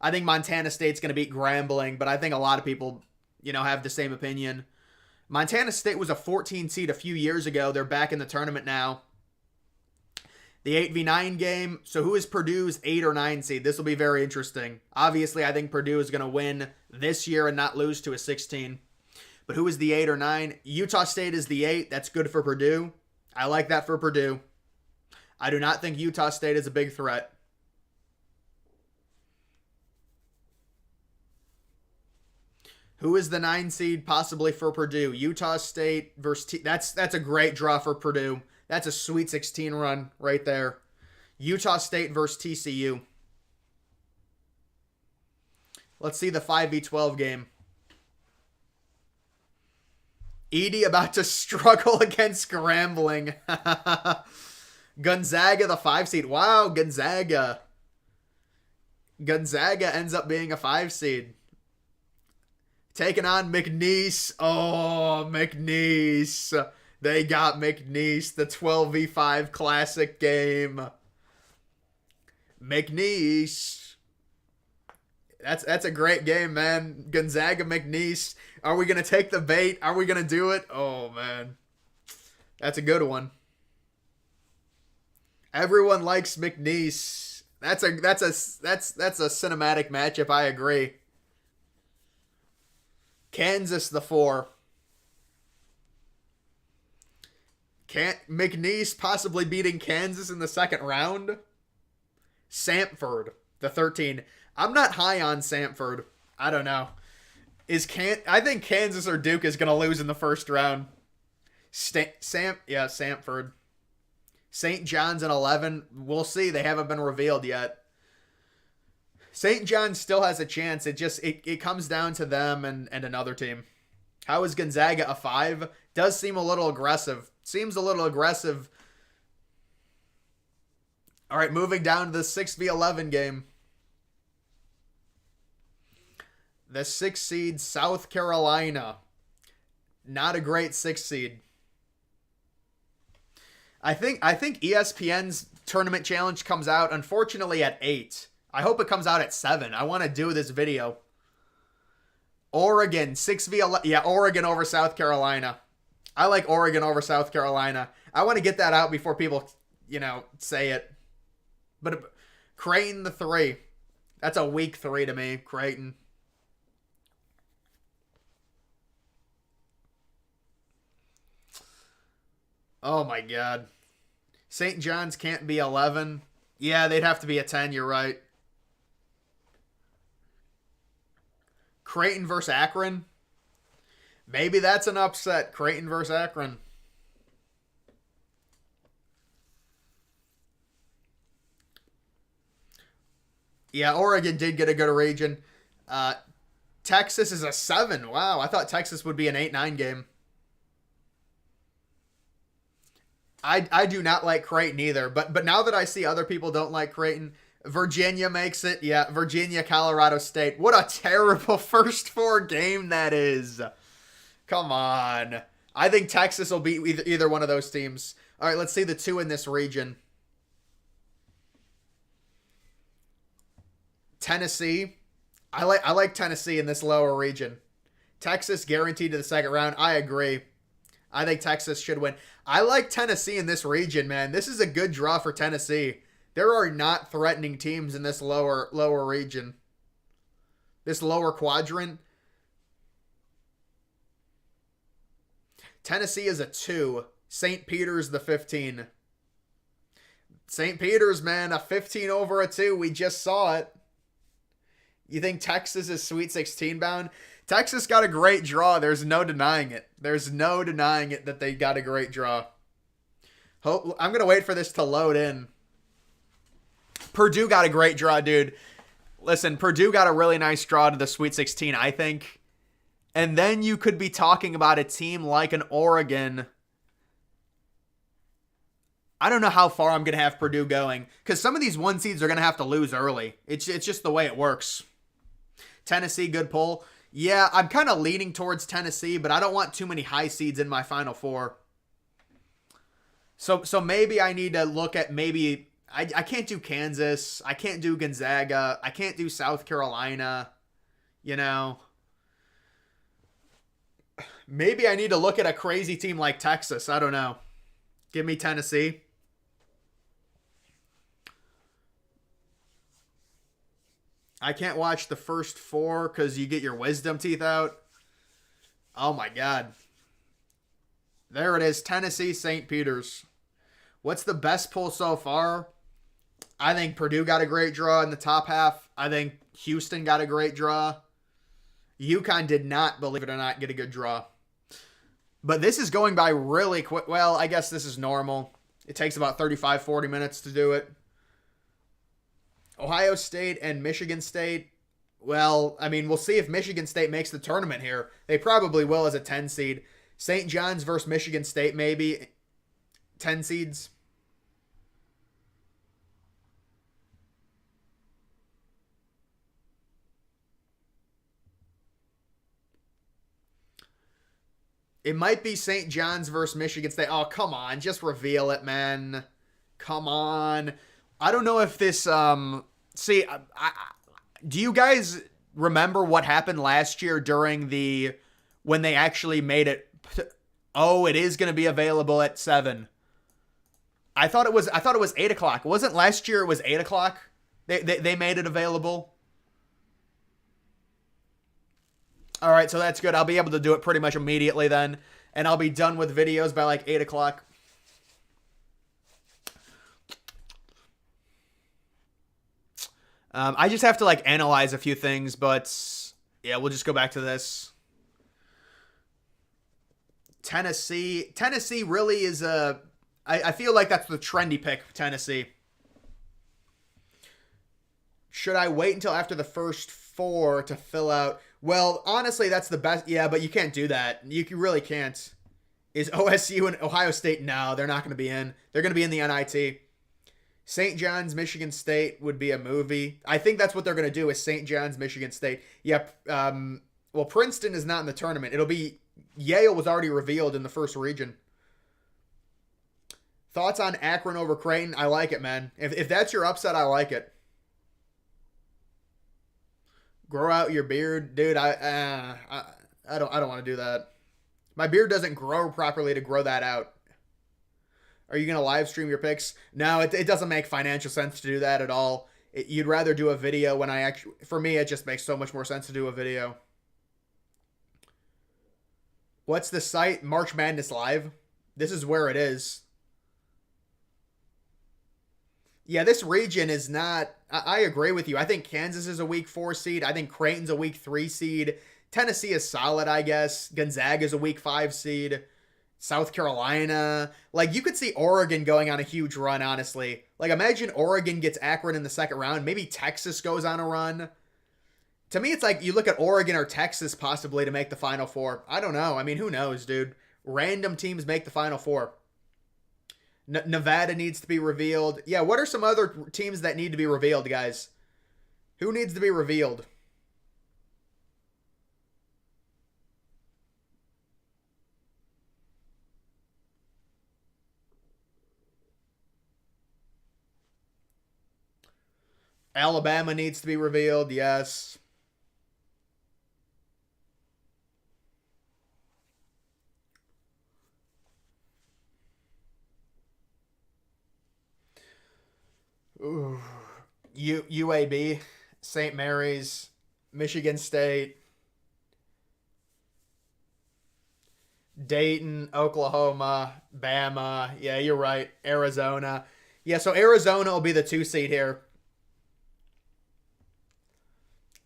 I think Montana State's going to beat Grambling, but I think a lot of people, have the same opinion. Montana State was a 14 seed a few years ago. They're back in the tournament now. The 8v9 game. So who is Purdue's 8 or 9 seed? This will be very interesting. Obviously, I think Purdue is going to win this year and not lose to a 16. But who is the 8 or 9? Utah State is the 8. That's good for Purdue. I like that for Purdue. I do not think Utah State is a big threat. Who is the 9 seed possibly for Purdue? Utah State versus that's a great draw for Purdue. That's a Sweet 16 run right there. Utah State versus TCU. Let's see the 5v12 game. Edie about to struggle against Grambling. Gonzaga, the 5 seed. Wow, Gonzaga. Gonzaga ends up being a 5 seed. Taking on McNeese. Oh, McNeese. They got McNeese, the 12v5 classic game. McNeese. That's a great game, man. Gonzaga, McNeese. Are we going to take the bait? Are we going to do it? Oh, man. That's a good one. Everyone likes McNeese. That's a cinematic matchup, I agree. Kansas, the 4. McNeese possibly beating Kansas in the second round. Samford, the 13. I'm not high on Samford. I don't know. I think Kansas or Duke is going to lose in the first round. Samford. St. John's in 11. We'll see. They haven't been revealed yet. St. John's still has a chance. It comes down to them and another team. How is Gonzaga a 5? Does seem a little aggressive. Seems a little aggressive. All right, moving down to the 6v11 game. The 6 seed South Carolina. Not a great 6 seed. I think ESPN's tournament challenge comes out, unfortunately, at 8. I hope it comes out at 7. I want to do this video. Oregon, 6v11. Yeah, Oregon over South Carolina. I like Oregon over South Carolina. I want to get that out before people, say it. But Creighton, the 3. That's a weak 3 to me, Creighton. Oh, my God. St. John's can't be 11. Yeah, they'd have to be a 10. You're right. Creighton versus Akron. Maybe that's an upset. Creighton versus Akron. Yeah, Oregon did get a good region. Texas is a 7. Wow, I thought Texas would be an 8-9 game. I do not like Creighton either, but now that I see other people don't like Creighton, Virginia makes it. Yeah, Virginia, Colorado State. What a terrible first 4 game that is. Come on. I think Texas will beat either one of those teams. All right, let's see the 2 in this region. Tennessee. I like Tennessee in this lower region. Texas guaranteed to the second round. I agree. I think Texas should win. I like Tennessee in this region, man. This is a good draw for Tennessee. There are not threatening teams in this lower region. This lower quadrant. Tennessee is a 2. St. Peter's the 15. St. Peter's, man, a 15 over a 2. We just saw it. You think Texas is Sweet 16 bound? Texas got a great draw. There's no denying it. There's no denying it that they got a great draw. I'm going to wait for this to load in. Purdue got a great draw, dude. Listen, Purdue got a really nice draw to the Sweet 16, I think. And then you could be talking about a team like an Oregon. I don't know how far I'm going to have Purdue going, because some of these 1 seeds are going to have to lose early. It's just the way it works. Tennessee, good pull. Yeah, I'm kind of leaning towards Tennessee, but I don't want too many high seeds in my Final 4. So maybe I need to look at maybe... I can't do Kansas. I can't do Gonzaga. I can't do South Carolina. You know... Maybe I need to look at a crazy team like Texas. I don't know. Give me Tennessee. I can't watch the first 4 because you get your wisdom teeth out. Oh my God. There it is. Tennessee, St. Peter's. What's the best pull so far? I think Purdue got a great draw in the top half. I think Houston got a great draw. UConn did not, believe it or not, get a good draw. But this is going by really quick. Well, I guess this is normal. It takes about 35, 40 minutes to do it. Ohio State and Michigan State. Well, I mean, we'll see if Michigan State makes the tournament here. They probably will as a 10 seed. St. John's versus Michigan State, maybe 10 seeds. It might be St. John's versus Michigan State. Oh, come on. Just reveal it, man. Come on. I don't know if this... See, do you guys remember what happened last year during the... When they actually made it... Oh, it is going to be available at 7. I thought it was 8 o'clock. Wasn't last year it was 8 o'clock? They made it available? All right, so that's good. I'll be able to do it pretty much immediately then. And I'll be done with videos by like 8 o'clock. I just have to like analyze a few things, but yeah, we'll just go back to this. Tennessee really is a... I feel like that's the trendy pick, Tennessee. Should I wait until after the first 4 to fill out... Well, honestly, that's the best. Yeah, but you can't do that. You really can't. Is OSU and Ohio State? No, they're not going to be in. They're going to be in the NIT. St. John's, Michigan State would be a movie. I think that's what they're going to do is St. John's, Michigan State. Yep. Well, Princeton is not in the tournament. It'll be... Yale was already revealed in the first region. Thoughts on Akron over Creighton? I like it, man. If that's your upset, I like it. Grow out your beard, dude. I don't want to do that. My beard doesn't grow properly to grow that out. Are you gonna live stream your picks? No, it doesn't make financial sense to do that at all. You'd rather do a video when I actually. For me, it just makes so much more sense to do a video. What's the site? March Madness Live. This is where it is. Yeah, this region is not. I agree with you. I think Kansas is a week 4 seed. I think Creighton's a week 3 seed. Tennessee is solid, I guess. Gonzaga is a week 5 seed. South Carolina. Like, you could see Oregon going on a huge run, honestly. Like, imagine Oregon gets Akron in the second round. Maybe Texas goes on a run. To me, it's like you look at Oregon or Texas possibly to make the Final Four. I don't know. I mean, who knows, dude? Random teams make the Final Four. Nevada needs to be revealed. Yeah, what are some other teams that need to be revealed, guys? Who needs to be revealed? Alabama needs to be revealed, yes. Ooh. UAB, St. Mary's, Michigan State, Dayton, Oklahoma, Bama. Yeah, you're right. Arizona. Yeah, so Arizona will be the 2 seed here.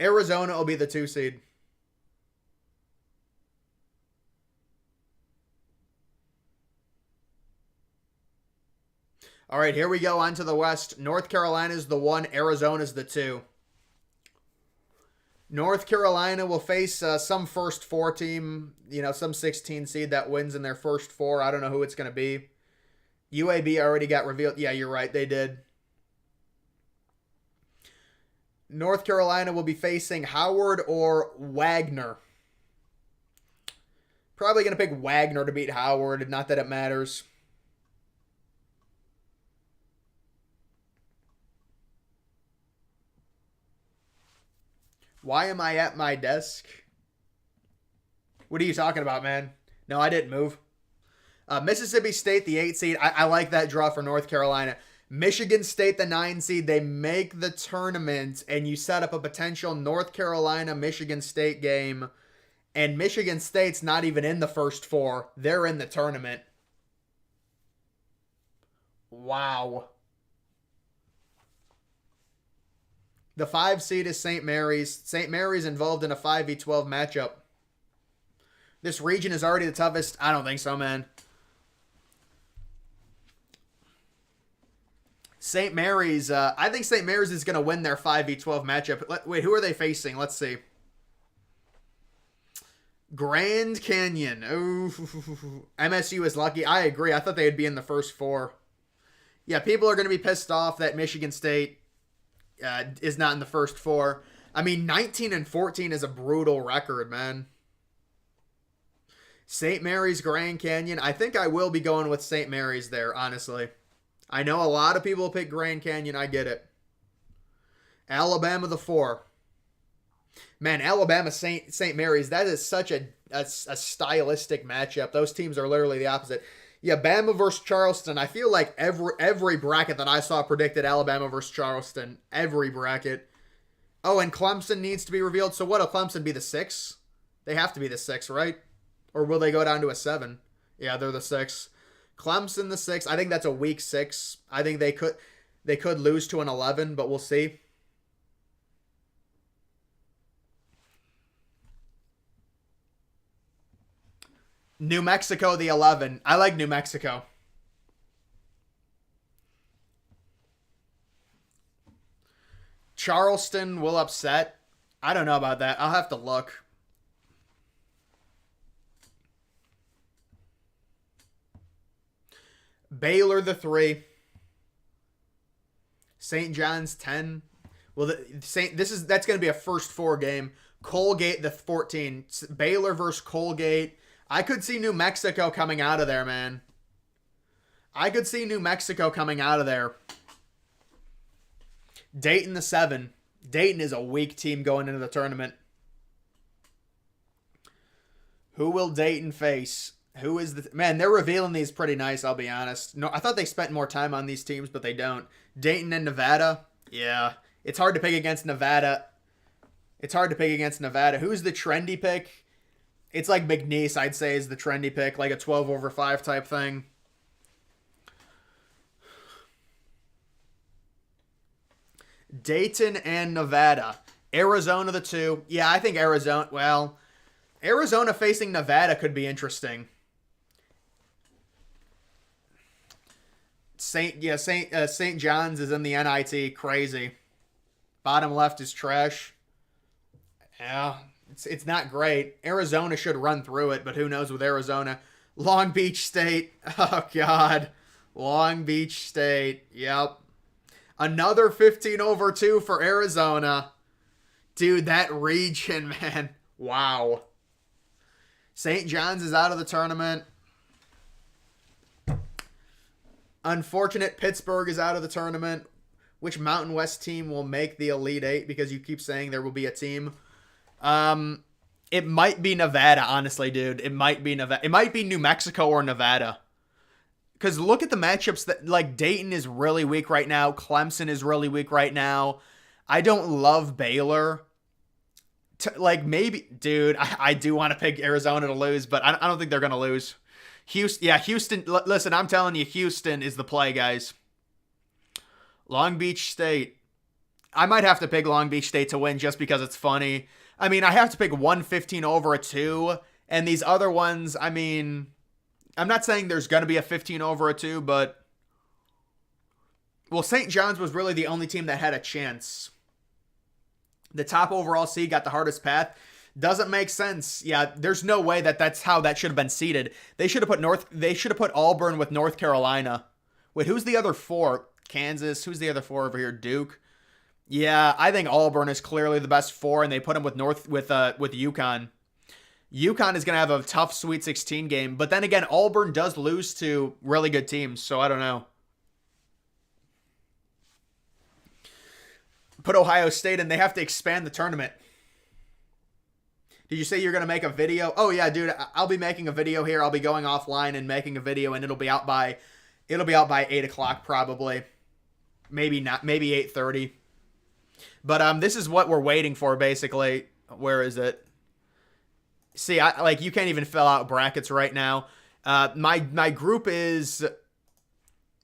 Arizona will be the 2 seed. All right, here we go on to the West. North Carolina's the 1, Arizona's the 2. North Carolina will face some first 4 team, some 16 seed that wins in their first 4. I don't know who it's going to be. UAB already got revealed. Yeah, you're right. They did. North Carolina will be facing Howard or Wagner. Probably going to pick Wagner to beat Howard. Not that it matters. Why am I at my desk? What are you talking about, man? No, I didn't move. Mississippi State, the 8 seed. I like that draw for North Carolina. Michigan State, the 9 seed. They make the tournament, and you set up a potential North Carolina-Michigan State game. And Michigan State's not even in the first 4. They're in the tournament. Wow. The 5 seed is St. Mary's. St. Mary's involved in a 5v12 matchup. This region is already the toughest. I don't think so, man. St. Mary's, I think St. Mary's is going to win their 5v12 matchup. Wait, who are they facing? Let's see. Grand Canyon. Ooh, MSU is lucky. I agree. I thought they would be in the first 4. Yeah, people are going to be pissed off that Michigan State is not in the first 4. I mean, 19-14 is a brutal record, man. St. Mary's, Grand Canyon. I think I will be going with St. Mary's there, honestly. I know a lot of people pick Grand Canyon. I get it. Alabama, the 4. Man, Alabama, St. Mary's, that is such a stylistic matchup. Those teams are literally the opposite. Yeah, Bama versus Charleston. I feel like every bracket that I saw predicted Alabama versus Charleston. Every bracket. Oh, and Clemson needs to be revealed. So what will Clemson be, the 6? They have to be the 6, right? Or will they go down to a 7? Yeah, they're the 6. Clemson the 6. I think that's a week 6. I think they could lose to an 11, but we'll see. New Mexico the 11. I like New Mexico. Charleston will upset. I don't know about that. I'll have to look. Baylor the 3. St. John's 10. Well, that's going to be a first 4 game. Colgate the 14. Baylor versus Colgate. I could see New Mexico coming out of there, man. I could see New Mexico coming out of there. Dayton the 7. Dayton is a weak team going into the tournament. Who will Dayton face? Who is the... Man, they're revealing these pretty nice, I'll be honest. No, I thought they spent more time on these teams, but they don't. Dayton and Nevada? Yeah. It's hard to pick against Nevada. Who's the trendy pick? It's like McNeese, I'd say, is the trendy pick. Like a 12/5 type thing. Dayton and Nevada. Arizona the 2. Yeah, I think Arizona. Well, Arizona facing Nevada could be interesting. St. John's is in the NIT. Crazy. Bottom left is trash. Yeah, it's not great. Arizona should run through it, but who knows with Arizona. Long Beach State. Oh, God. Long Beach State. Yep. Another 15/2 for Arizona. Dude, that region, man. Wow. St. John's is out of the tournament. Unfortunate Pittsburgh is out of the tournament. Which Mountain West team will make the Elite Eight? Because you keep saying there will be a team. It might be Nevada, honestly, dude. It might be Nevada. It might be New Mexico or Nevada. Because look at the matchups that, like, Dayton is really weak right now. Clemson is really weak right now. I don't love Baylor. Maybe, dude, I do want to pick Arizona to lose, but I don't think they're going to lose. Houston, listen, I'm telling you, Houston is the play, guys. Long Beach State. I might have to pick Long Beach State to win just because it's funny. I mean, I have to pick 115/2, and these other ones, I mean, I'm not saying there's going to be a 15/2, but, well, St. John's was really the only team that had a chance. The top overall seed got the hardest path. Doesn't make sense. Yeah, there's no way that's how that should have been seeded. They should have put Auburn with North Carolina. Wait, who's the other 4? Kansas. Who's the other 4 over here? Duke. Yeah, I think Auburn is clearly the best 4, and they put them with UConn. UConn is going to have a tough Sweet 16 game, but then again, Auburn does lose to really good teams, so I don't know. Put Ohio State in. They have to expand the tournament. Did you say you're going to make a video? Oh, yeah, dude. I'll be making a video here. I'll be going offline and making a video, and it'll be out by 8 o'clock probably. Maybe not. Maybe 8:30. But this is what we're waiting for, basically. Where is it? See, you can't even fill out brackets right now. My group is...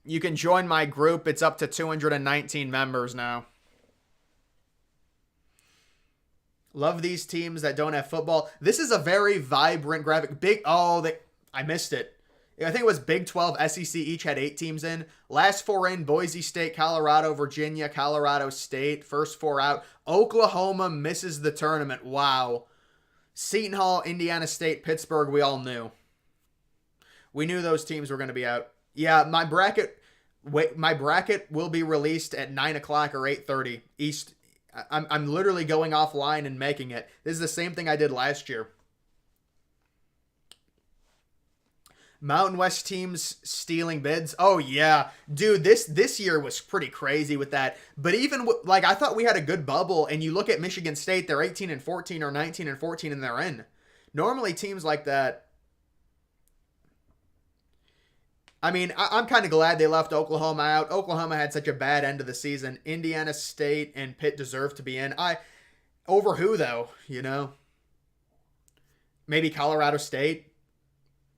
You can join my group. It's up to 219 members now. Love these teams that don't have football. This is a very vibrant graphic. I missed it. I think it was Big 12, SEC each had 8 teams in. Last 4 in, Boise State, Colorado, Virginia, Colorado State. First 4 out. Oklahoma misses the tournament. Wow. Seton Hall, Indiana State, Pittsburgh, we all knew. We knew those teams were going to be out. Yeah, my bracket will be released at 9 o'clock or 8:30 East. I'm literally going offline and making it. This is the same thing I did last year. Mountain West teams stealing bids. Oh, yeah. Dude, this year was pretty crazy with that. But even, I thought we had a good bubble, and you look at Michigan State, they're 18-14 or 19-14, and they're in. Normally, teams like that, I mean, I'm kind of glad they left Oklahoma out. Oklahoma had such a bad end of the season. Indiana State and Pitt deserve to be in. Over who, though? You know? Maybe Colorado State?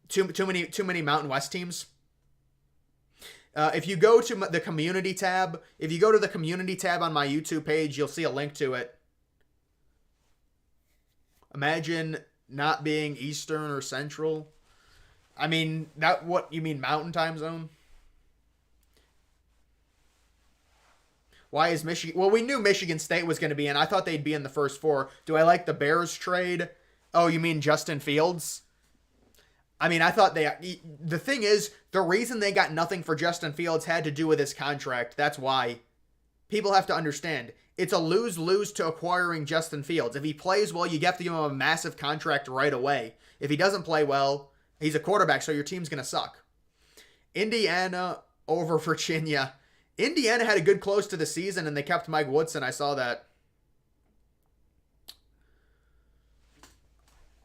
Too many Mountain West teams. If you go to the community tab, on my YouTube page, you'll see a link to it. Imagine not being Eastern or Central. I mean, what you mean, Mountain Time Zone? Why is Michigan? Well, we knew Michigan State was going to be in. I thought they'd be in the first 4. Do I like the Bears trade? Oh, you mean Justin Fields? I mean, I thought the thing is, the reason they got nothing for Justin Fields had to do with his contract. That's why. People have to understand. It's a lose-lose to acquiring Justin Fields. If he plays well, you have to give him a massive contract right away. If he doesn't play well, he's a quarterback, so your team's going to suck. Indiana over Virginia. Indiana had a good close to the season, and they kept Mike Woodson. I saw that.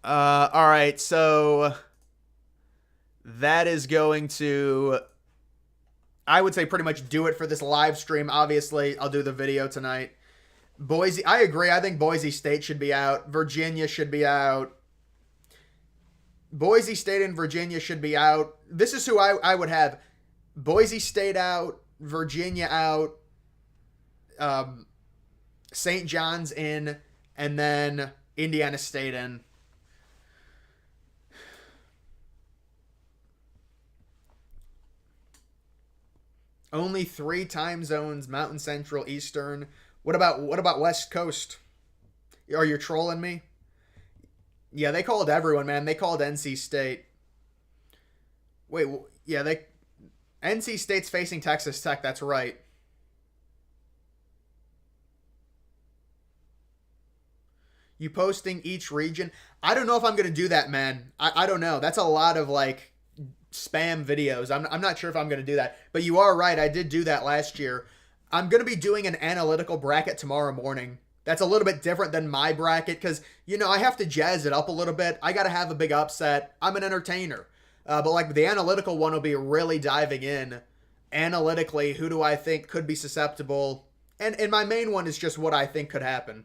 All right, so that is going to, I would say, pretty much do it for this live stream. Obviously, I'll do the video tonight. Boise, I agree. I think Boise State should be out. Virginia should be out. Boise State and Virginia should be out. This is who I would have. Boise State out. Virginia out. St. John's in, and then Indiana State in. Only 3 time zones: Mountain, Central, Eastern. What about West Coast? Are you trolling me? Yeah, they called everyone, man. They called NC State. Wait, yeah, they NC State's facing Texas Tech. That's right. You posting each region? I don't know if I'm gonna do that, man. I don't know. That's a lot of like spam videos. I'm not sure if I'm gonna do that. But you are right. I did do that last year. I'm gonna be doing an analytical bracket tomorrow morning. That's a little bit different than my bracket because I have to jazz it up a little bit. I got to have a big upset. I'm an entertainer, but like the analytical one will be really diving in analytically. Who do I think could be susceptible? And my main one is just what I think could happen.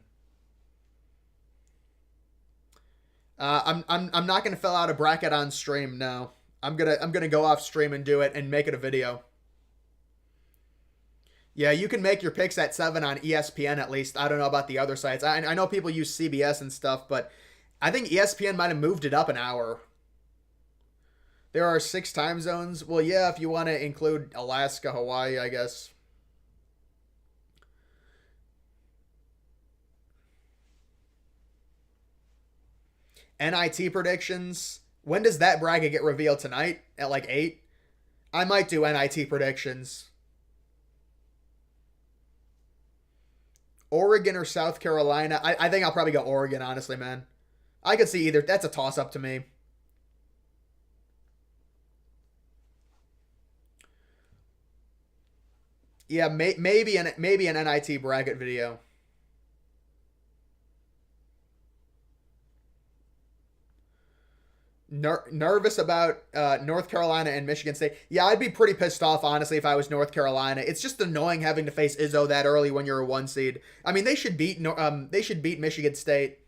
I'm not gonna fill out a bracket on stream. No, I'm gonna go off stream and do it and make it a video. Yeah, you can make your picks at 7 on ESPN at least. I don't know about the other sites. I know people use CBS and stuff, but I think ESPN might have moved it up an hour. There are 6 time zones. Well, yeah, if you want to include Alaska, Hawaii, I guess. NIT predictions. When does that bracket get revealed? Tonight at like 8? I might do NIT predictions. Oregon or South Carolina? I think I'll probably go Oregon, honestly, man. I could see either. That's a toss up to me. Yeah, maybe an NIT bracket video. Nervous about North Carolina and Michigan State. Yeah, I'd be pretty pissed off, honestly, if I was North Carolina. It's just annoying having to face Izzo that early when you're a 1 seed. I mean, they should beat Michigan State.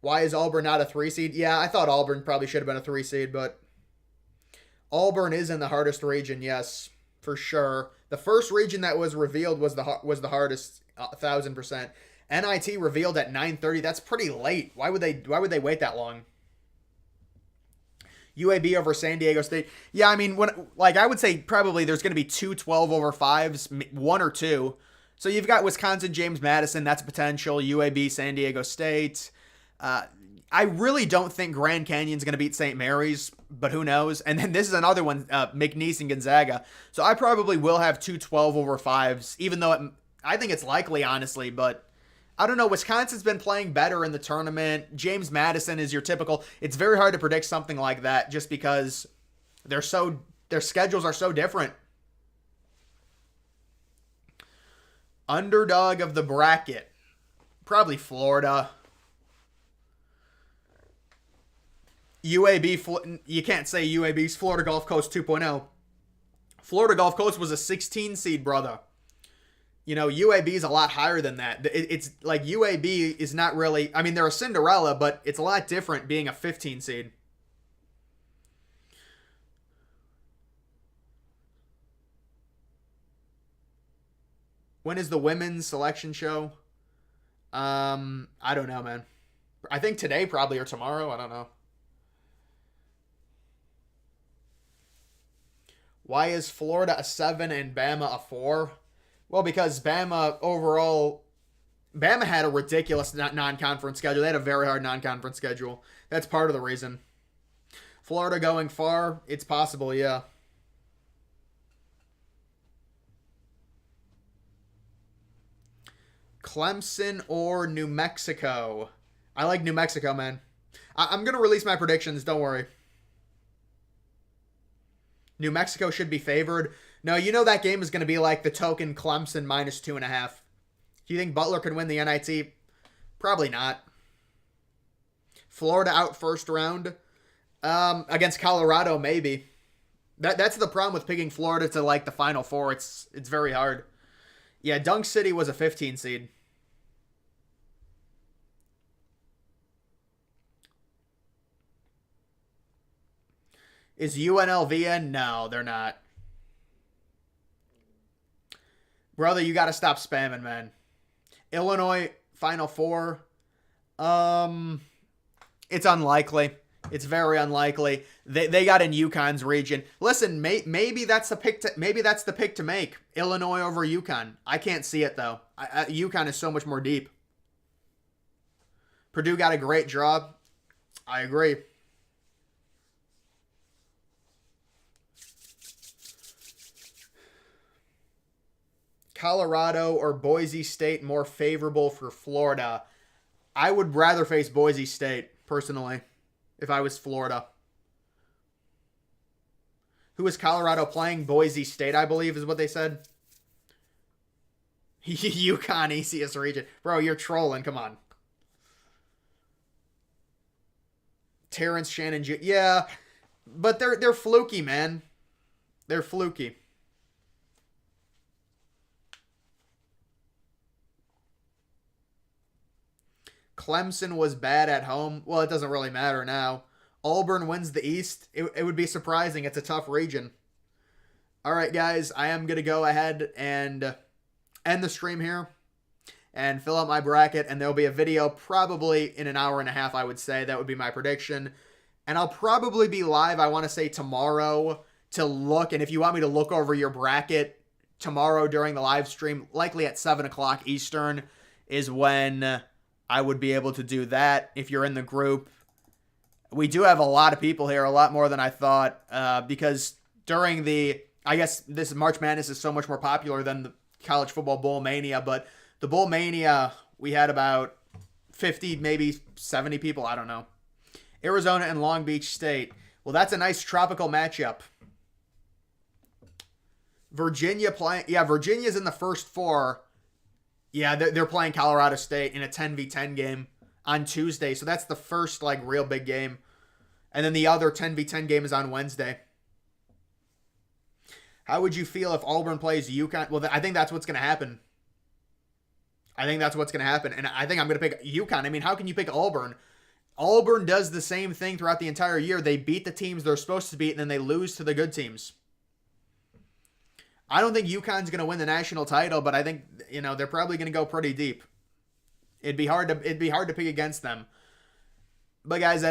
Why is Auburn not a 3 seed? Yeah, I thought Auburn probably should have been a 3 seed, but Auburn is in the hardest region, yes, for sure. The first region that was revealed was the hardest, 1,000%. NIT revealed at 9:30. That's pretty late. Why would they wait that long? UAB over San Diego State. Yeah, I mean, I would say probably there's going to be 2 over 5s, 1 or 2. So you've got Wisconsin, James Madison. That's a potential. UAB, San Diego State. Uh, I really don't think Grand Canyon's going to beat St. Mary's, but who knows? And then this is another one, McNeese and Gonzaga. So I probably will have 2 over 5s, even though I think it's likely, honestly, but I don't know. Wisconsin's been playing better in the tournament. James Madison is your typical. It's very hard to predict something like that just because their schedules are so different. Underdog of the bracket. Probably Florida. UAB, you can't say UAB's Florida Gulf Coast 2.0. Florida Gulf Coast was a 16 seed, brother. UAB is a lot higher than that. It's like UAB is not really, I mean, they're a Cinderella, but it's a lot different being a 15 seed. When is the women's selection show? I don't know, man. I think today probably or tomorrow. I don't know. Why is Florida a 7 and Bama a 4? Well, because Bama had a ridiculous non-conference schedule. They had a very hard non-conference schedule. That's part of the reason. Florida going far, it's possible, yeah. Clemson or New Mexico? I like New Mexico, man. I'm going to release my predictions, don't worry. New Mexico should be favored. No, that game is going to be like the token Clemson minus 2.5. Do you think Butler could win the NIT? Probably not. Florida out first round. Against Colorado, maybe. That's the problem with picking Florida to like the Final Four. It's very hard. Yeah, Dunk City was a 15 seed. Is UNLV in? No, they're not. Brother, you got to stop spamming, man. Illinois Final Four. It's unlikely. It's very unlikely. They got in UConn's region. Listen, maybe that's the pick. Maybe that's the pick to make. Illinois over UConn. I can't see it though. UConn is so much more deep. Purdue got a great draw. I agree. Colorado or Boise State more favorable for Florida? I would rather face Boise State, personally, if I was Florida. Who is Colorado playing? Boise State, I believe, is what they said. UConn, easiest region. Bro, you're trolling. Come on. Terrence Shannon. Yeah, but they're fluky, man. They're fluky. Clemson was bad at home. Well, it doesn't really matter now. Auburn wins the East. It would be surprising. It's a tough region. All right, guys. I am going to go ahead and end the stream here and fill out my bracket. And there'll be a video probably in an hour and a half, I would say. That would be my prediction. And I'll probably be live, I want to say tomorrow, to look. And if you want me to look over your bracket tomorrow during the live stream, likely at 7 o'clock Eastern is when I would be able to do that if you're in the group. We do have a lot of people here, a lot more than I thought, because during I guess this March Madness is so much more popular than the College Football Bowl Mania, but the Bowl Mania, we had about 50, maybe 70 people, I don't know. Arizona and Long Beach State. Well, that's a nice tropical matchup. Virginia playing, yeah, Virginia's in the first four. Yeah, they're playing Colorado State in a 10v10 game on Tuesday. So that's the first, real big game. And then the other 10v10 game is on Wednesday. How would you feel if Auburn plays UConn? Well, I think that's what's going to happen. And I think I'm going to pick UConn. I mean, how can you pick Auburn? Auburn does the same thing throughout the entire year. They beat the teams they're supposed to beat, and then they lose to the good teams. I don't think UConn's going to win the national title, but I think, they're probably going to go pretty deep. It'd be hard to pick against them. But guys,